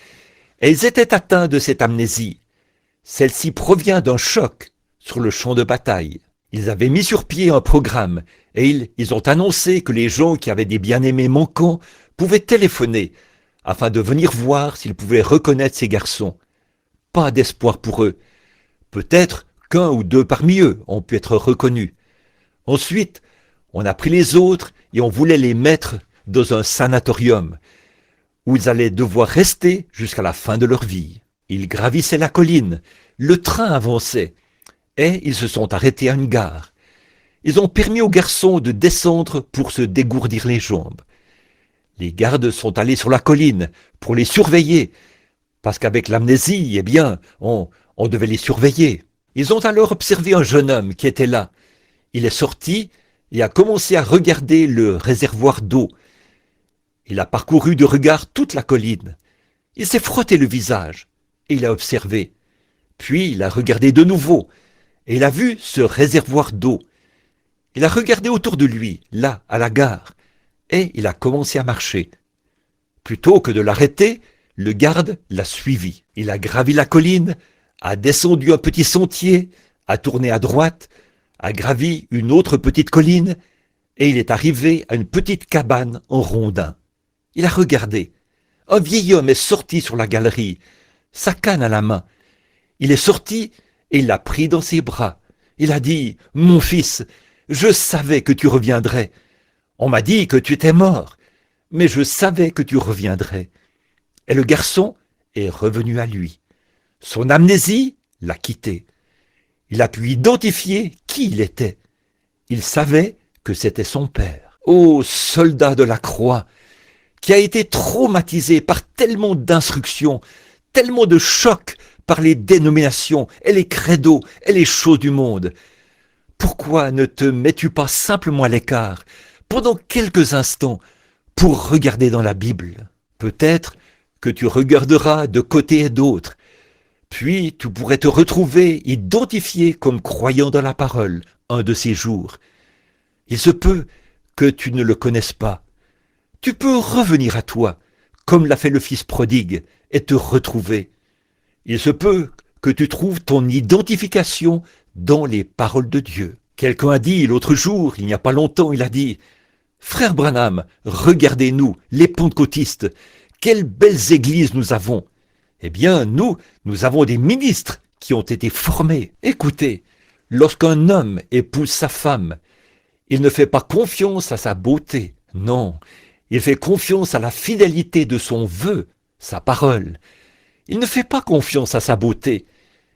et ils étaient atteints de cette amnésie. Celle-ci provient d'un choc sur le champ de bataille. Ils avaient mis sur pied un programme, et ils ont annoncé que les gens qui avaient des bien-aimés manquants pouvaient téléphoner, afin de venir voir s'ils pouvaient reconnaître ces garçons. Pas d'espoir pour eux. Peut-être qu'un ou deux parmi eux ont pu être reconnus. Ensuite, on a pris les autres et on voulait les mettre dans un sanatorium, où ils allaient devoir rester jusqu'à la fin de leur vie. Ils gravissaient la colline, le train avançait, et ils se sont arrêtés à une gare. Ils ont permis aux garçons de descendre pour se dégourdir les jambes. Les gardes sont allés sur la colline pour les surveiller, parce qu'avec l'amnésie, eh bien, on devait les surveiller. Ils ont alors observé un jeune homme qui était là. Il est sorti et a commencé à regarder le réservoir d'eau. Il a parcouru de regard toute la colline. Il s'est frotté le visage et il a observé. Puis il a regardé de nouveau et il a vu ce réservoir d'eau. Il a regardé autour de lui, là, à la gare, et il a commencé à marcher. Plutôt que de l'arrêter, le garde l'a suivi. Il a gravi la colline, a descendu un petit sentier, a tourné à droite, a gravi une autre petite colline, et il est arrivé à une petite cabane en rondin. Il a regardé. Un vieil homme est sorti sur la galerie, sa canne à la main. Il est sorti et il l'a pris dans ses bras. Il a dit « Mon fils, je savais que tu reviendrais. On m'a dit que tu étais mort, mais je savais que tu reviendrais. » Et le garçon est revenu à lui. Son amnésie l'a quitté. Il a pu identifier qui il était. Il savait que c'était son père. Ô soldat de la croix, qui a été traumatisé par tellement d'instructions, tellement de chocs par les dénominations et les credos et les choses du monde. Pourquoi ne te mets-tu pas simplement à l'écart pendant quelques instants pour regarder dans la Bible? Peut-être que tu regarderas de côté et d'autre, puis tu pourrais te retrouver identifié comme croyant dans la parole un de ces jours. Il se peut que tu ne le connaisses pas. Tu peux revenir à toi, comme l'a fait le fils prodigue, et te retrouver. Il se peut que tu trouves ton identification dans les paroles de Dieu. Quelqu'un a dit l'autre jour, il n'y a pas longtemps, il a dit « Frère Branham, regardez-nous, les pentecôtistes, quelles belles églises nous avons !» Eh bien, nous avons des ministres qui ont été formés. Écoutez, lorsqu'un homme épouse sa femme, il ne fait pas confiance à sa beauté, non, il fait confiance à la fidélité de son vœu, sa parole. Il ne fait pas confiance à sa beauté,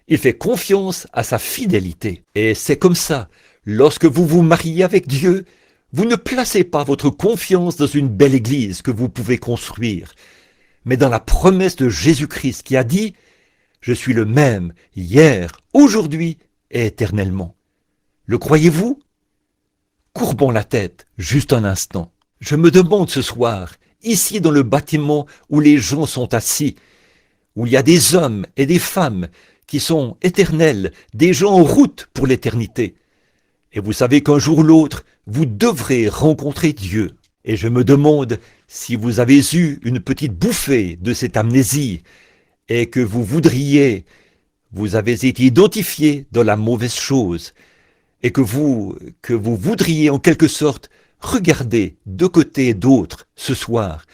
il fait confiance à sa fidélité. Et c'est comme ça, lorsque vous vous mariez avec Dieu, vous ne placez pas votre confiance dans une belle église que vous pouvez construire, mais dans la promesse de Jésus-Christ qui a dit « Je suis le même hier, aujourd'hui et éternellement ». Le croyez-vous? Courbons la tête juste un instant. Je me demande ce soir, ici dans le bâtiment où les gens sont assis, où il y a des hommes et des femmes qui sont éternels, des gens en route pour l'éternité. Et vous savez qu'un jour ou l'autre, vous devrez rencontrer Dieu. Et je me demande si vous avez eu une petite bouffée de cette amnésie et que vous avez été identifié dans la mauvaise chose et que vous voudriez en quelque sorte regarder de côté et d'autre ce soir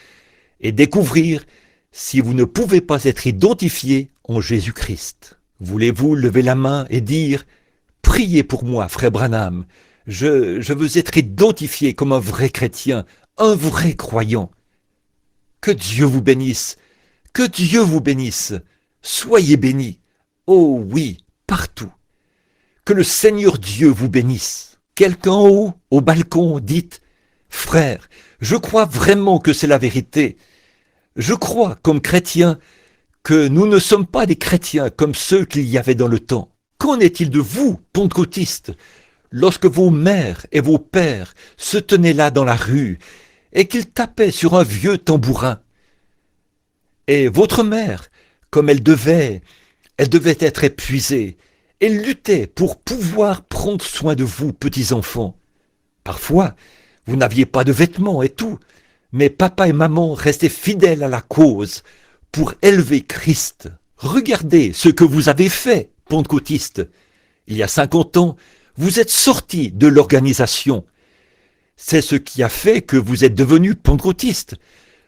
et découvrir si vous ne pouvez pas être identifié en Jésus-Christ. Voulez-vous lever la main et dire « Priez pour moi, frère Branham, je veux être identifié comme un vrai chrétien, un vrai croyant. » Que Dieu vous bénisse, que Dieu vous bénisse, soyez bénis, oh oui, partout. Que le Seigneur Dieu vous bénisse. Quelqu'un en haut, au balcon, dites « Frère, je crois vraiment que c'est la vérité. Je crois, comme chrétien, que nous ne sommes pas des chrétiens comme ceux qu'il y avait dans le temps. Qu'en est-il de vous, pentecôtistes, lorsque vos mères et vos pères se tenaient là dans la rue et qu'ils tapaient sur un vieux tambourin? Et votre mère, comme elle devait être épuisée, elle luttait pour pouvoir prendre soin de vous, petits enfants. Parfois, vous n'aviez pas de vêtements et tout, mais papa et maman restaient fidèles à la cause pour élever Christ. Regardez ce que vous avez fait, pentecôtistes. Il y a 50 ans, vous êtes sortis de l'organisation. C'est ce qui a fait que vous êtes devenus pentecôtistes.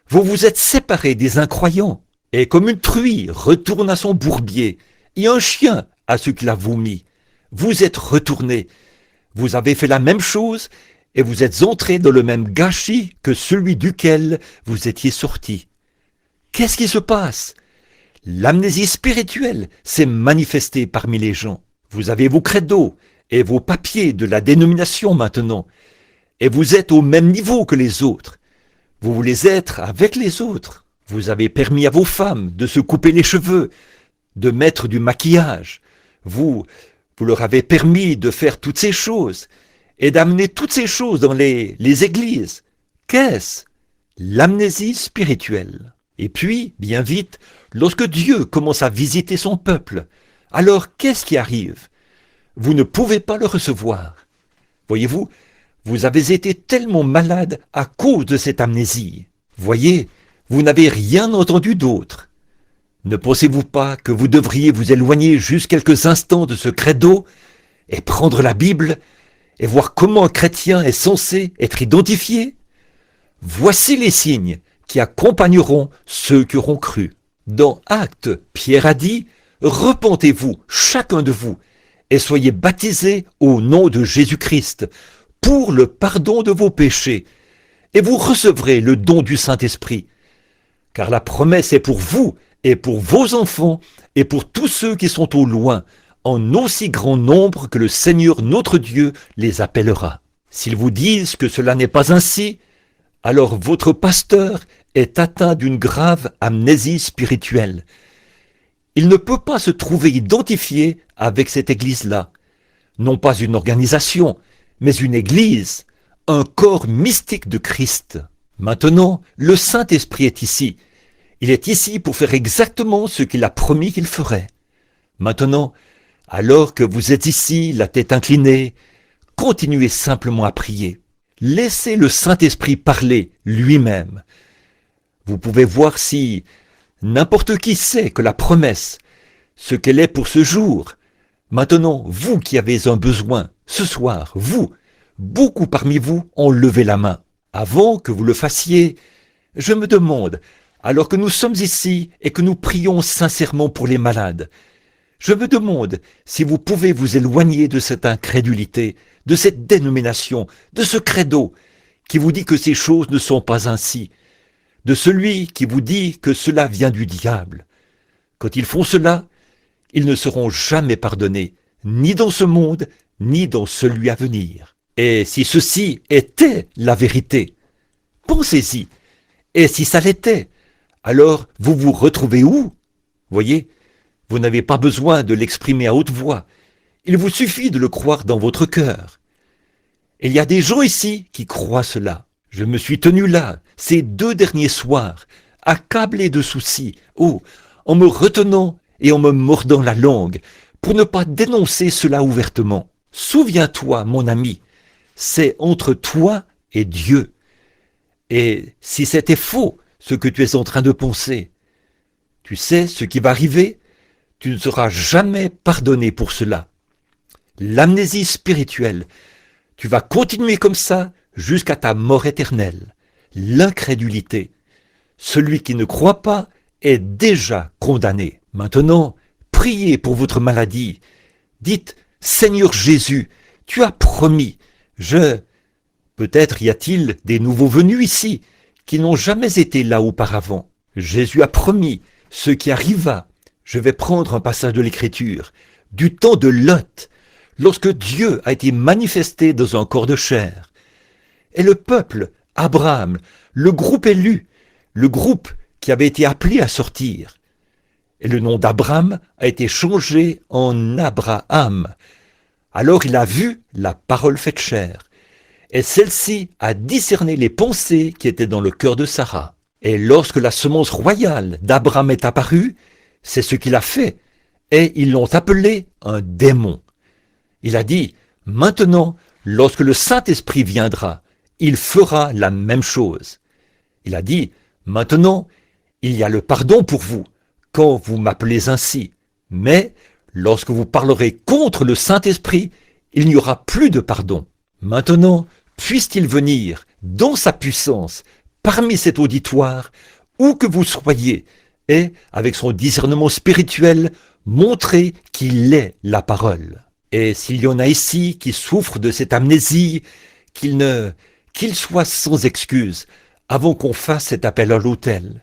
Vous vous êtes séparés des incroyants. Et comme une truie retourne à son bourbier, et un chien à ce qu'il a vomi, vous êtes retournés. Vous avez fait la même chose et vous êtes entrés dans le même gâchis que celui duquel vous étiez sortis. Qu'est-ce qui se passe? L'amnésie spirituelle s'est manifestée parmi les gens. Vous avez vos credos et vos papiers de la dénomination maintenant, et vous êtes au même niveau que les autres. Vous voulez être avec les autres. Vous avez permis à vos femmes de se couper les cheveux, de mettre du maquillage. Vous leur avez permis de faire toutes ces choses et d'amener toutes ces choses dans les églises. Qu'est-ce? l'amnésie spirituelle. Et puis, bien vite, lorsque Dieu commence à visiter son peuple, alors qu'est-ce qui arrive? Vous ne pouvez pas le recevoir. Voyez-vous, vous avez été tellement malade à cause de cette amnésie. Voyez, vous n'avez rien entendu d'autre. Ne pensez-vous pas que vous devriez vous éloigner juste quelques instants de ce credo et prendre la Bible et voir comment un chrétien est censé être identifié? Voici les signes qui accompagneront ceux qui auront cru. Dans Actes, Pierre a dit, « Repentez-vous, chacun de vous, et soyez baptisés au nom de Jésus-Christ pour le pardon de vos péchés, et vous recevrez le don du Saint-Esprit. Car la promesse est pour vous et pour vos enfants et pour tous ceux qui sont au loin, en aussi grand nombre que le Seigneur notre Dieu les appellera. S'ils vous disent que cela n'est pas ainsi, alors votre pasteur est atteint d'une grave amnésie spirituelle. Il ne peut pas se trouver identifié avec cette église-là. Non pas une organisation, mais une église, un corps mystique de Christ. Maintenant, le Saint-Esprit est ici. Il est ici pour faire exactement ce qu'il a promis qu'il ferait. Maintenant, alors que vous êtes ici, la tête inclinée, continuez simplement à prier. Laissez le Saint-Esprit parler lui-même. Vous pouvez voir si n'importe qui sait que la promesse, ce qu'elle est pour ce jour. Maintenant, vous qui avez un besoin, ce soir, vous, beaucoup parmi vous ont levé la main. Avant que vous le fassiez, je me demande, alors que nous sommes ici et que nous prions sincèrement pour les malades, je me demande si vous pouvez vous éloigner de cette incrédulité, de cette dénomination, de ce credo qui vous dit que ces choses ne sont pas ainsi, de celui qui vous dit que cela vient du diable. Quand ils font cela, ils ne seront jamais pardonnés, ni dans ce monde, ni dans celui à venir. Et si ceci était la vérité, pensez-y. Et si ça l'était, alors vous vous retrouvez où? Voyez, vous n'avez pas besoin de l'exprimer à haute voix. Il vous suffit de le croire dans votre cœur. Il y a des gens ici qui croient cela. Je me suis tenu là, ces 2 derniers soirs, accablé de soucis, en me retenant et en me mordant la langue, pour ne pas dénoncer cela ouvertement. Souviens-toi, mon ami, c'est entre toi et Dieu. Et si c'était faux, ce que tu es en train de penser, tu sais ce qui va arriver? Tu ne seras jamais pardonné pour cela. L'amnésie spirituelle, tu vas continuer comme ça jusqu'à ta mort éternelle. L'incrédulité, celui qui ne croit pas est déjà condamné. Maintenant, priez pour votre maladie. Dites, Seigneur Jésus, tu as promis, Peut-être y a-t-il des nouveaux venus ici qui n'ont jamais été là auparavant. Jésus a promis ce qui arriva. Je vais prendre un passage de l'Écriture, du temps de Lot, lorsque Dieu a été manifesté dans un corps de chair. Et le peuple, Abraham, le groupe élu, le groupe qui avait été appelé à sortir. Et le nom d'Abraham a été changé en Abraham. Alors il a vu la parole faite chair. Et celle-ci a discerné les pensées qui étaient dans le cœur de Sarah. Et lorsque la semence royale d'Abraham est apparue, c'est ce qu'il a fait. Et ils l'ont appelé un démon. Il a dit, maintenant, lorsque le Saint-Esprit viendra, il fera la même chose. Il a dit, maintenant, il y a le pardon pour vous, quand vous m'appelez ainsi. Mais, lorsque vous parlerez contre le Saint-Esprit, il n'y aura plus de pardon. Maintenant, puisse-t-il venir, dans sa puissance, parmi cet auditoire, où que vous soyez, et, avec son discernement spirituel, montrer qu'il est la parole. Et s'il y en a ici qui souffrent de cette amnésie, qu'il soit sans excuse, avant qu'on fasse cet appel à l'autel.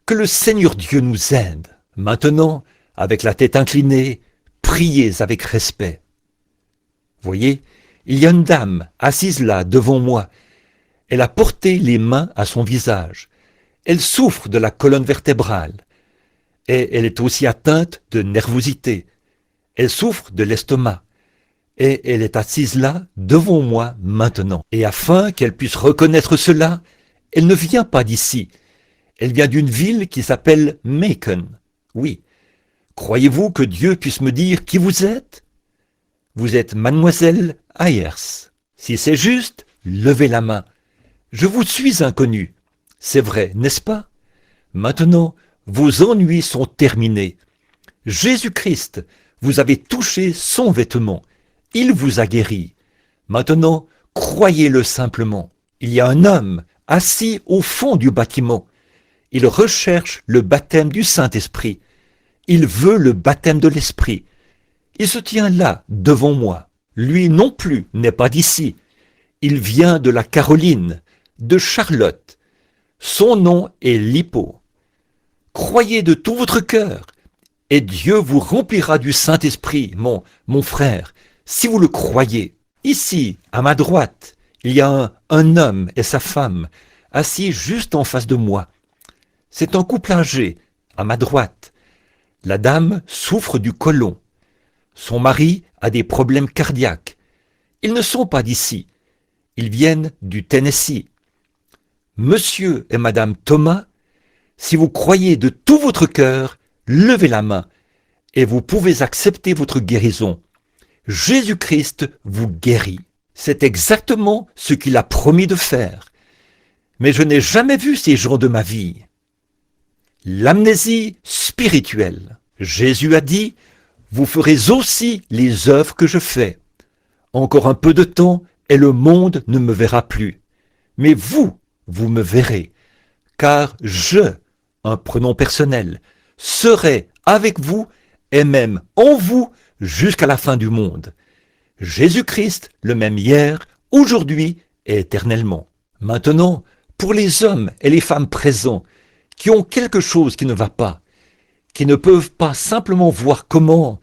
Que le Seigneur Dieu nous aide. Maintenant, avec la tête inclinée, priez avec respect. Voyez, il y a une dame assise là devant moi. Elle a porté les mains à son visage. Elle souffre de la colonne vertébrale. Et elle est aussi atteinte de nervosité. Elle souffre de l'estomac. Et elle est assise là devant moi maintenant. Et afin qu'elle puisse reconnaître cela, elle ne vient pas d'ici. Elle vient d'une ville qui s'appelle Macon. Oui. Croyez-vous que Dieu puisse me dire qui vous êtes? Vous êtes mademoiselle Ayers. Si c'est juste, levez la main. Je vous suis inconnu. C'est vrai, n'est-ce pas? Maintenant, vos ennuis sont terminés. Jésus-Christ, vous avez touché son vêtement. Il vous a guéri. Maintenant, croyez-le simplement. Il y a un homme assis au fond du bâtiment. Il recherche le baptême du Saint-Esprit. Il veut le baptême de l'Esprit. Il se tient là, devant moi. Lui non plus n'est pas d'ici. Il vient de la Caroline, de Charlotte. Son nom est Lippo. Croyez de tout votre cœur, et Dieu vous remplira du Saint-Esprit, mon frère, si vous le croyez. Ici, à ma droite, il y a un homme et sa femme, assis juste en face de moi. C'est un couple âgé, à ma droite. La dame souffre du côlon. Son mari a des problèmes cardiaques. Ils ne sont pas d'ici. Ils viennent du Tennessee. Monsieur et madame Thomas, si vous croyez de tout votre cœur, levez la main et vous pouvez accepter votre guérison. Jésus-Christ vous guérit. C'est exactement ce qu'il a promis de faire. Mais je n'ai jamais vu ces gens de ma vie. L'amnésie spirituelle. Jésus a dit, vous ferez aussi les œuvres que je fais. Encore un peu de temps et le monde ne me verra plus. Mais vous me verrez, car je, un prénom personnel, serai avec vous et même en vous jusqu'à la fin du monde. Jésus-Christ, le même hier, aujourd'hui et éternellement. Maintenant, pour les hommes et les femmes présents qui ont quelque chose qui ne va pas, qui ne peuvent pas simplement voir comment,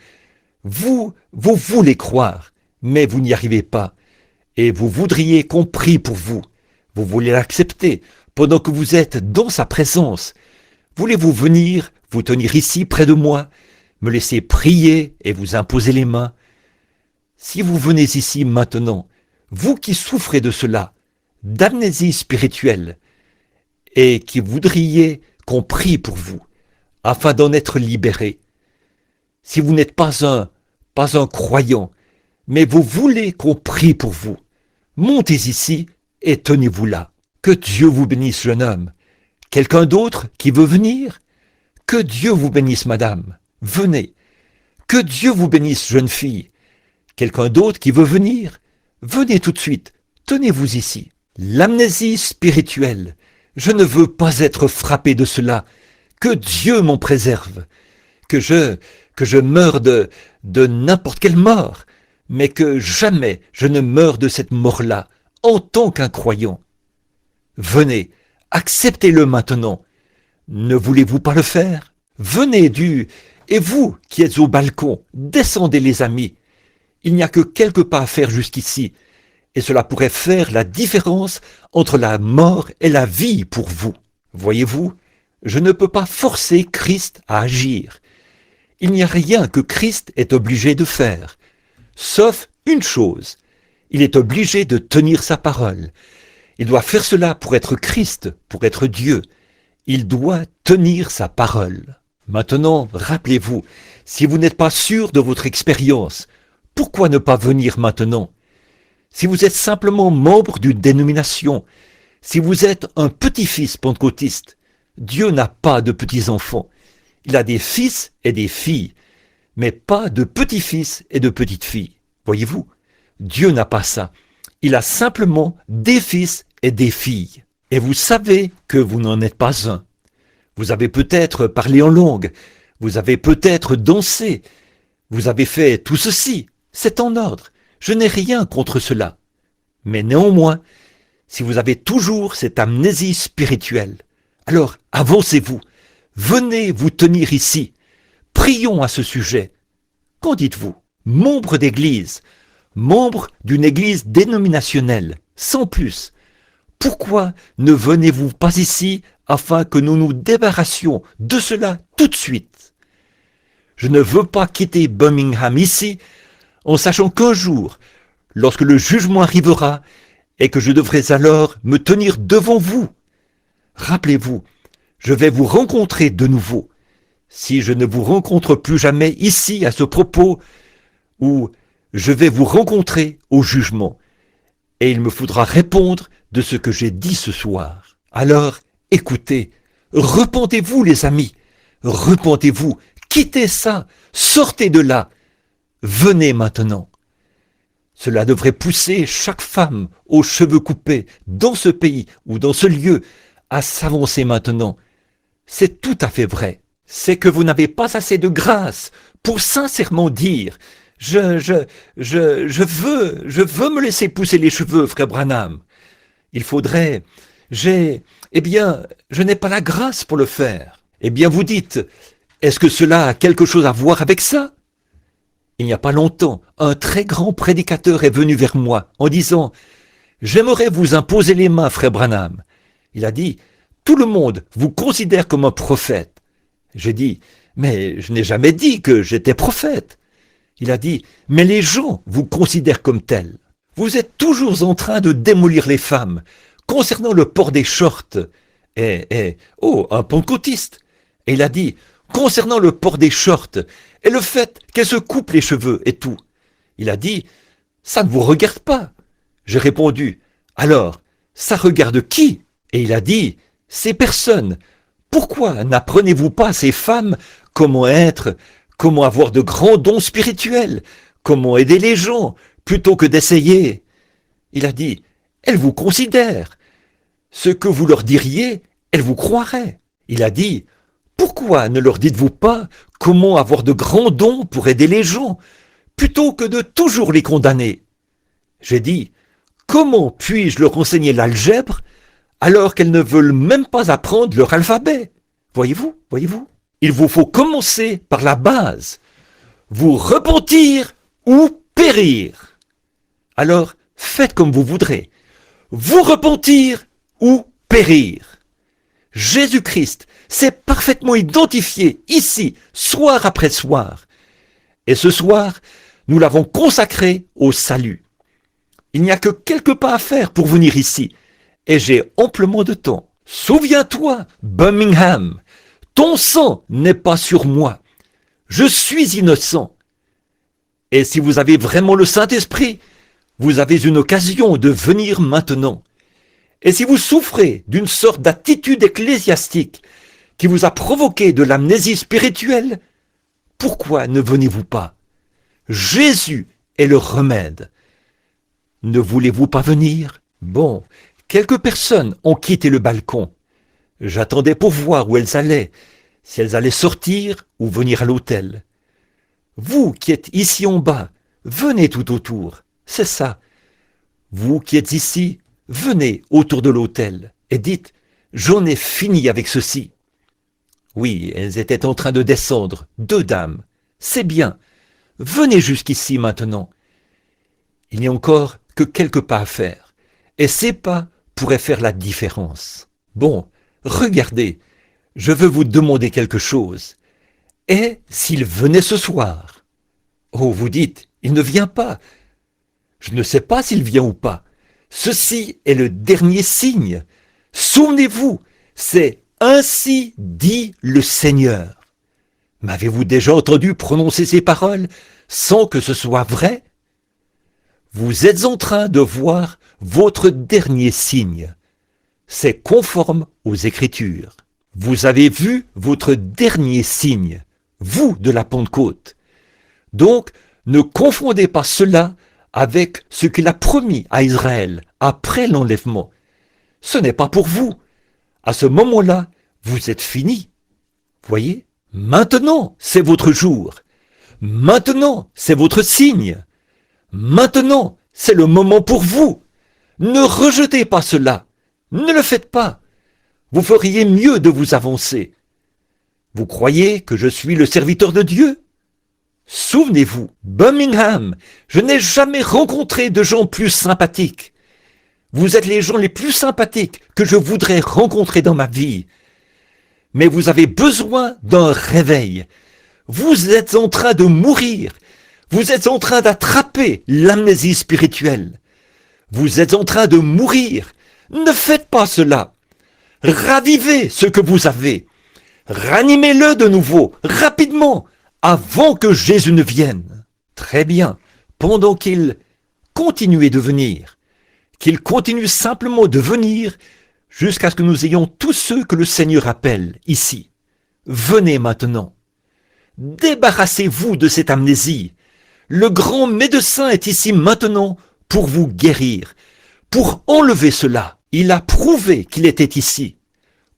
vous voulez croire, mais vous n'y arrivez pas, et vous voudriez qu'on prie pour vous. Vous voulez l'accepter pendant que vous êtes dans sa présence. Voulez-vous venir vous tenir ici près de moi, me laisser prier et vous imposer les mains? Si vous venez ici maintenant, vous qui souffrez de cela, d'amnésie spirituelle, et qui voudriez qu'on prie pour vous, afin d'en être libéré, si vous n'êtes pas un croyant, mais vous voulez qu'on prie pour vous, montez ici et tenez-vous là. Que Dieu vous bénisse, jeune homme. Quelqu'un d'autre qui veut venir? Que Dieu vous bénisse, madame. Venez. Que Dieu vous bénisse, jeune fille. Quelqu'un d'autre qui veut venir? Venez tout de suite. Tenez-vous ici. L'amnésie spirituelle. Je ne veux pas être frappé de cela. Que Dieu m'en préserve. Que je meure de n'importe quelle mort, mais que jamais je ne meure de cette mort-là, en tant qu'un croyant. Venez, acceptez-le maintenant. Ne voulez-vous pas le faire? Venez et vous qui êtes au balcon, descendez les amis. Il n'y a que quelques pas à faire jusqu'ici, et cela pourrait faire la différence entre la mort et la vie pour vous. Voyez-vous, je ne peux pas forcer Christ à agir. Il n'y a rien que Christ est obligé de faire, sauf une chose. Il est obligé de tenir sa parole. Il doit faire cela pour être Christ, pour être Dieu. Il doit tenir sa parole. Maintenant, rappelez-vous, si vous n'êtes pas sûr de votre expérience, pourquoi ne pas venir maintenant? Si vous êtes simplement membre d'une dénomination, si vous êtes un petit-fils pentecôtiste, Dieu n'a pas de petits-enfants. Il a des fils et des filles, mais pas de petits-fils et de petites-filles. Voyez-vous, Dieu n'a pas ça. Il a simplement des fils et des filles. Et vous savez que vous n'en êtes pas un. Vous avez peut-être parlé en langue, vous avez peut-être dansé, vous avez fait tout ceci, c'est en ordre. Je n'ai rien contre cela. Mais néanmoins, si vous avez toujours cette amnésie spirituelle, alors avancez-vous, venez vous tenir ici, prions à ce sujet. Qu'en dites-vous? Membre d'église, membre d'une église dénominationnelle, sans plus. Pourquoi ne venez-vous pas ici afin que nous nous débarrassions de cela tout de suite? Je ne veux pas quitter Birmingham ici en sachant qu'un jour, lorsque le jugement arrivera et que je devrais alors me tenir devant vous, Rappelez-vous, je vais vous rencontrer de nouveau. Si je ne vous rencontre plus jamais ici à ce propos, ou je vais vous rencontrer au jugement, et il me faudra répondre de ce que j'ai dit ce soir. Alors, écoutez, repentez-vous les amis, repentez-vous, quittez ça, sortez de là, venez maintenant. Cela devrait pousser chaque femme aux cheveux coupés dans ce pays ou dans ce lieu à s'avancer maintenant. C'est tout à fait vrai. C'est que vous n'avez pas assez de grâce pour sincèrement dire « Je veux me laisser pousser les cheveux, frère Branham. Il faudrait... je n'ai pas la grâce pour le faire. » Eh bien, vous dites « Est-ce que cela a quelque chose à voir avec ça ?» Il n'y a pas longtemps, un très grand prédicateur est venu vers moi en disant « J'aimerais vous imposer les mains, frère Branham. » Il a dit « Tout le monde vous considère comme un prophète. » J'ai dit « Mais je n'ai jamais dit que j'étais prophète. » Il a dit « Mais les gens vous considèrent comme tel. Vous êtes toujours en train de démolir les femmes concernant le port des shorts. » Un pentecôtiste. Et il a dit « Concernant le port des shorts et le fait qu'elle se coupe les cheveux et tout. » Il a dit « Ça ne vous regarde pas. » J'ai répondu « Alors, ça regarde qui ?» Et il a dit « Ces personnes. Pourquoi n'apprenez-vous pas à ces femmes comment être, comment avoir de grands dons spirituels, comment aider les gens, plutôt que d'essayer ?» Il a dit « Elles vous considèrent. Ce que vous leur diriez, elles vous croiraient. » Il a dit « Pourquoi ne leur dites-vous pas comment avoir de grands dons pour aider les gens, plutôt que de toujours les condamner ?» J'ai dit « Comment puis-je leur enseigner l'algèbre alors qu'elles ne veulent même pas apprendre leur alphabet? » Voyez-vous, il vous faut commencer par la base. Vous repentir ou périr. Alors, faites comme vous voudrez. Vous repentir ou périr. Jésus-Christ s'est parfaitement identifié ici, soir après soir. Et ce soir, nous l'avons consacré au salut. Il n'y a que quelques pas à faire pour venir ici, et j'ai amplement de temps. Souviens-toi, Birmingham, ton sang n'est pas sur moi. Je suis innocent. Et si vous avez vraiment le Saint-Esprit, vous avez une occasion de venir maintenant. Et si vous souffrez d'une sorte d'attitude ecclésiastique qui vous a provoqué de l'amnésie spirituelle, pourquoi ne venez-vous pas? Jésus est le remède. Ne voulez-vous pas venir? Bon, quelques personnes ont quitté le balcon. J'attendais pour voir où elles allaient, si elles allaient sortir ou venir à l'hôtel. Vous qui êtes ici en bas, venez tout autour, c'est ça. Vous qui êtes ici, venez autour de l'autel et dites « J'en ai fini avec ceci ». Oui, elles étaient en train de descendre, 2 dames. C'est bien. Venez jusqu'ici maintenant. Il n'y a encore que quelques pas à faire. Et ces pas pourraient faire la différence. Bon, regardez, je veux vous demander quelque chose. Et s'il venait ce soir? Oh, vous dites, il ne vient pas. Je ne sais pas s'il vient ou pas. Ceci est le dernier signe. Souvenez-vous, c'est « Ainsi dit le Seigneur ». M'avez-vous déjà entendu prononcer ces paroles sans que ce soit vrai? Vous êtes en train de voir votre dernier signe. C'est conforme aux Écritures. Vous avez vu votre dernier signe, vous de la Pentecôte. Donc, ne confondez pas cela avec ce qu'il a promis à Israël après l'enlèvement. Ce n'est pas pour vous. À ce moment-là, vous êtes fini. Voyez? Maintenant, c'est votre jour. Maintenant, c'est votre signe. Maintenant, c'est le moment pour vous. Ne rejetez pas cela. Ne le faites pas. Vous feriez mieux de vous avancer. Vous croyez que je suis le serviteur de Dieu? Souvenez-vous, Birmingham, je n'ai jamais rencontré de gens plus sympathiques. Vous êtes les gens les plus sympathiques que je voudrais rencontrer dans ma vie. Mais vous avez besoin d'un réveil. Vous êtes en train de mourir. Vous êtes en train d'attraper l'amnésie spirituelle. Vous êtes en train de mourir. Ne faites pas cela. Ravivez ce que vous avez. Ranimez-le de nouveau, rapidement, avant que Jésus ne vienne. Très bien, pendant qu'il continuait de venir, qu'il continue simplement de venir jusqu'à ce que nous ayons tous ceux que le Seigneur appelle ici. Venez maintenant. Débarrassez-vous de cette amnésie. Le grand médecin est ici maintenant pour vous guérir, pour enlever cela. Il a prouvé qu'il était ici.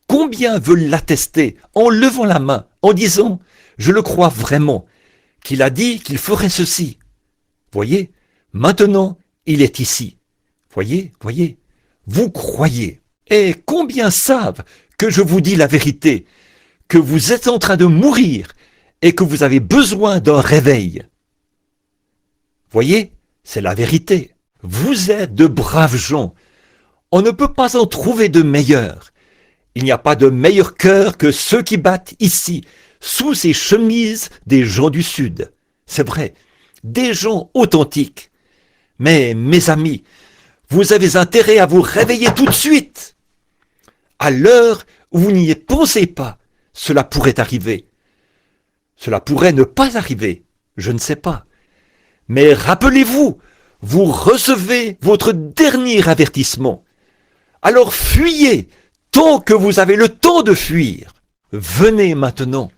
Combien veulent l'attester en levant la main, en disant « Je le crois vraiment » qu'il a dit qu'il ferait ceci. Voyez, maintenant, il est ici. Voyez, vous croyez. Et combien savent que je vous dis la vérité, que vous êtes en train de mourir et que vous avez besoin d'un réveil. Voyez, c'est la vérité. Vous êtes de braves gens. On ne peut pas en trouver de meilleurs. Il n'y a pas de meilleur cœur que ceux qui battent ici, sous ces chemises des gens du Sud. C'est vrai, des gens authentiques. Mais, mes amis, vous avez intérêt à vous réveiller tout de suite. À l'heure où vous n'y pensez pas, cela pourrait arriver. Cela pourrait ne pas arriver, je ne sais pas. Mais rappelez-vous, vous recevez votre dernier avertissement. Alors fuyez, tant que vous avez le temps de fuir. Venez maintenant.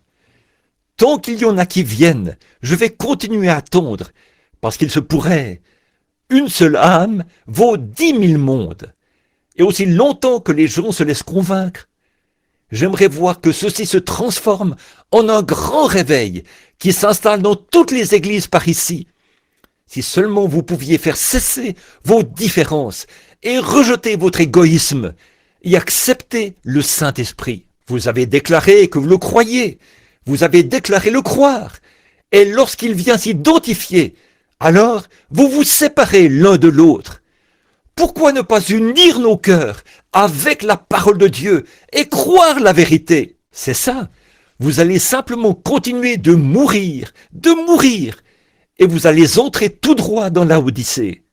Tant qu'il y en a qui viennent, je vais continuer à attendre, parce qu'il se pourrait. Une seule âme vaut 10 000 mondes. Et aussi longtemps que les gens se laissent convaincre, j'aimerais voir que ceci se transforme en un grand réveil qui s'installe dans toutes les églises par ici. Si seulement vous pouviez faire cesser vos différences et rejeter votre égoïsme et accepter le Saint-Esprit. Vous avez déclaré que vous le croyez, vous avez déclaré le croire, et lorsqu'il vient s'identifier, alors vous vous séparez l'un de l'autre. Pourquoi ne pas unir nos cœurs avec la parole de Dieu et croire la vérité? C'est ça. Vous allez simplement continuer de mourir, et vous allez entrer tout droit dans la Odyssée.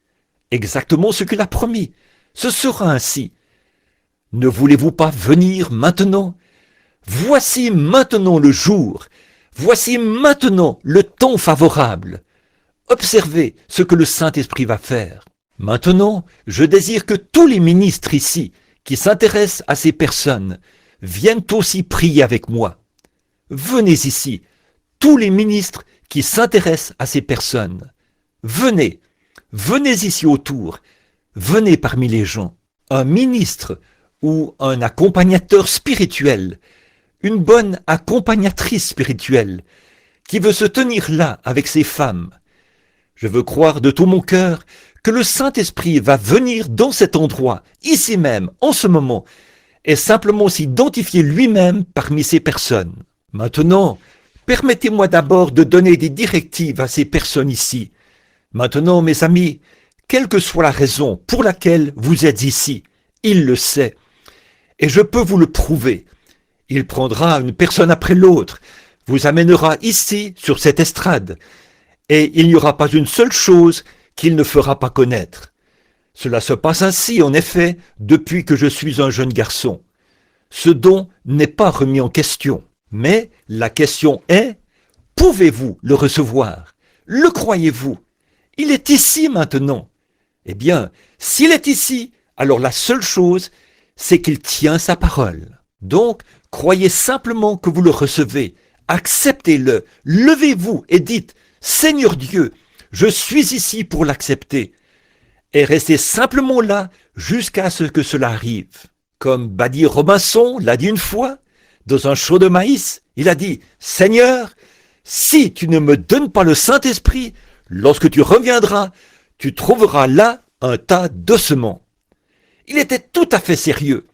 Exactement ce qu'il a promis. Ce sera ainsi. Ne voulez-vous pas venir maintenant? Voici maintenant le jour. Voici maintenant le temps favorable. Observez ce que le Saint-Esprit va faire. Maintenant, je désire que tous les ministres ici, qui s'intéressent à ces personnes, viennent aussi prier avec moi. Venez ici, tous les ministres qui s'intéressent à ces personnes. Venez ici autour, venez parmi les gens. Un ministre ou un accompagnateur spirituel, une bonne accompagnatrice spirituelle, qui veut se tenir là avec ces femmes. Je veux croire de tout mon cœur que le Saint-Esprit va venir dans cet endroit, ici même, en ce moment, et simplement s'identifier lui-même parmi ces personnes. Maintenant, permettez-moi d'abord de donner des directives à ces personnes ici. Maintenant, mes amis, quelle que soit la raison pour laquelle vous êtes ici, il le sait. Et je peux vous le prouver. Il prendra une personne après l'autre, vous amènera ici, sur cette estrade, et il n'y aura pas une seule chose qu'il ne fera pas connaître. Cela se passe ainsi, en effet, depuis que je suis un jeune garçon. Ce don n'est pas remis en question. Mais la question est, pouvez-vous le recevoir? Le croyez-vous? Il est ici maintenant. Eh bien, s'il est ici, alors la seule chose, c'est qu'il tient sa parole. Donc, croyez simplement que vous le recevez. Acceptez-le. Levez-vous et dites, Seigneur Dieu, je suis ici pour l'accepter. Et restez simplement là jusqu'à ce que cela arrive. Comme Badi Robinson l'a dit une fois, dans un champ de maïs, il a dit, Seigneur, si tu ne me donnes pas le Saint-Esprit, lorsque tu reviendras, tu trouveras là un tas d'ossements. Il était tout à fait sérieux.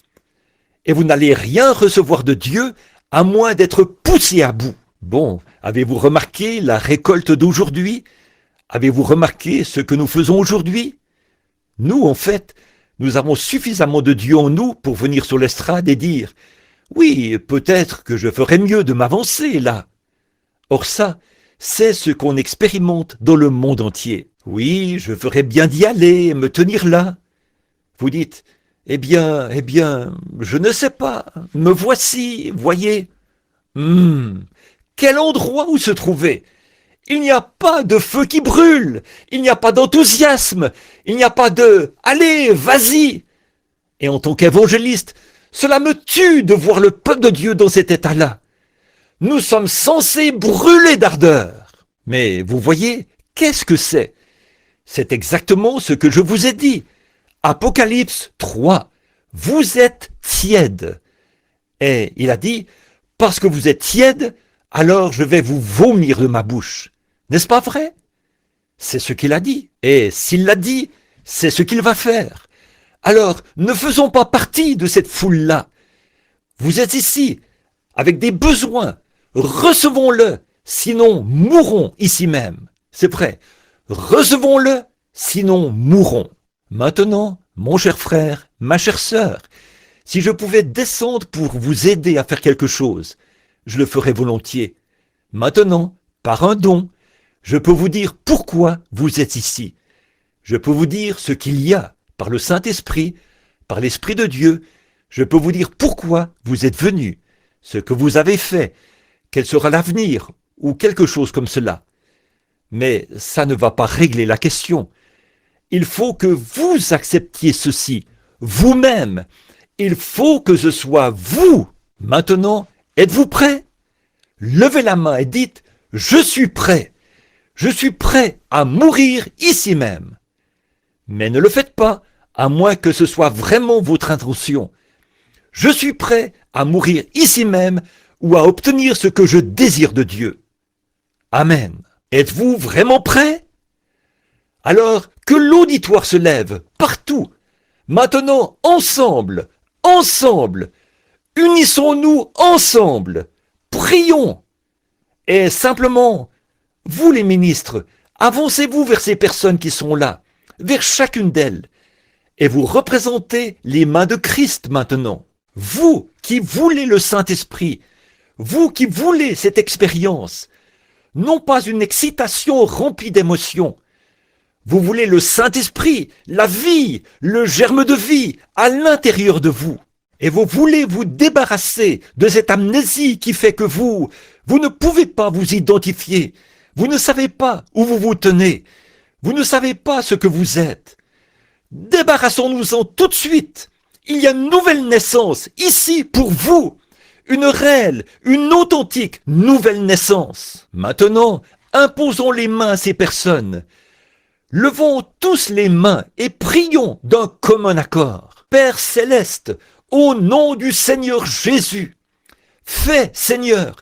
Et vous n'allez rien recevoir de Dieu à moins d'être poussé à bout. Bon, avez-vous remarqué la récolte d'aujourd'hui? Avez-vous remarqué ce que nous faisons aujourd'hui? Nous, en fait, nous avons suffisamment de Dieu en nous pour venir sur l'estrade et dire « Oui, peut-être que je ferais mieux de m'avancer là. » Or ça, c'est ce qu'on expérimente dans le monde entier. Oui, je ferais bien d'y aller et me tenir là. Vous dites eh bien, je ne sais pas. Me voici, voyez. Quel endroit où se trouver? Il n'y a pas de feu qui brûle, il n'y a pas d'enthousiasme, il n'y a pas de « allez, vas-y ». Et en tant qu'évangéliste, cela me tue de voir le peuple de Dieu dans cet état-là. Nous sommes censés brûler d'ardeur. Mais vous voyez, qu'est-ce que c'est? C'est exactement ce que je vous ai dit. Apocalypse 3. Vous êtes tièdes. Et il a dit, parce que vous êtes tièdes, alors je vais vous vomir de ma bouche. N'est-ce pas vrai? C'est ce qu'il a dit. Et s'il l'a dit, c'est ce qu'il va faire. Alors, ne faisons pas partie de cette foule-là. Vous êtes ici, avec des besoins. Recevons-le, sinon mourrons ici même. C'est vrai. Recevons-le, sinon mourrons. Maintenant, mon cher frère, ma chère sœur, si je pouvais descendre pour vous aider à faire quelque chose, je le ferais volontiers. Maintenant, par un don, je peux vous dire pourquoi vous êtes ici. Je peux vous dire ce qu'il y a par le Saint-Esprit, par l'Esprit de Dieu. Je peux vous dire pourquoi vous êtes venus, ce que vous avez fait, quel sera l'avenir, ou quelque chose comme cela. Mais ça ne va pas régler la question. Il faut que vous acceptiez ceci, vous-même. Il faut que ce soit vous. Maintenant, êtes-vous prêts? Levez la main et dites « Je suis prêt. Je suis prêt à mourir ici même. » Mais ne le faites pas, à moins que ce soit vraiment votre intention. Je suis prêt à mourir ici même ou à obtenir ce que je désire de Dieu. Amen. Êtes-vous vraiment prêts? Alors que l'auditoire se lève partout. Maintenant, ensemble, unissons-nous ensemble, prions. Et simplement, vous les ministres, avancez-vous vers ces personnes qui sont là, vers chacune d'elles, et vous représentez les mains de Christ maintenant. Vous qui voulez le Saint-Esprit, vous qui voulez cette expérience, non pas une excitation remplie d'émotions. Vous voulez le Saint-Esprit, la vie, le germe de vie à l'intérieur de vous. Et vous voulez vous débarrasser de cette amnésie qui fait que vous ne pouvez pas vous identifier. Vous ne savez pas où vous vous tenez. Vous ne savez pas ce que vous êtes. Débarrassons-nous-en tout de suite. Il y a une nouvelle naissance ici pour vous. Une réelle, une authentique nouvelle naissance. Maintenant, imposons les mains à ces personnes. Levons tous les mains et prions d'un commun accord. Père céleste, au nom du Seigneur Jésus, fais, Seigneur,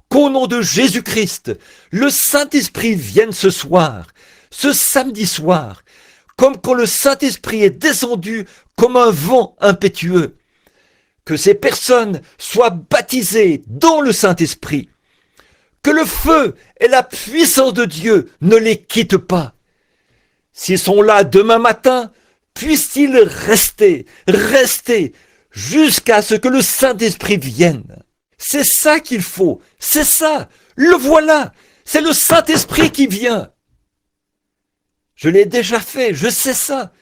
qu'au nom de Jésus-Christ, le Saint-Esprit vienne ce soir, ce samedi soir, comme quand le Saint-Esprit est descendu comme un vent impétueux. Que ces personnes soient baptisées dans le Saint-Esprit. Que le feu et la puissance de Dieu ne les quittent pas. S'ils sont là demain matin, puissent-ils rester jusqu'à ce que le Saint-Esprit vienne. C'est ça qu'il faut, c'est ça, le voilà, c'est le Saint-Esprit qui vient. Je l'ai déjà fait, je sais ça,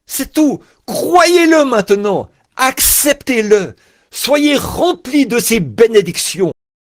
c'est tout, croyez-le maintenant, acceptez-le, soyez remplis de ces bénédictions.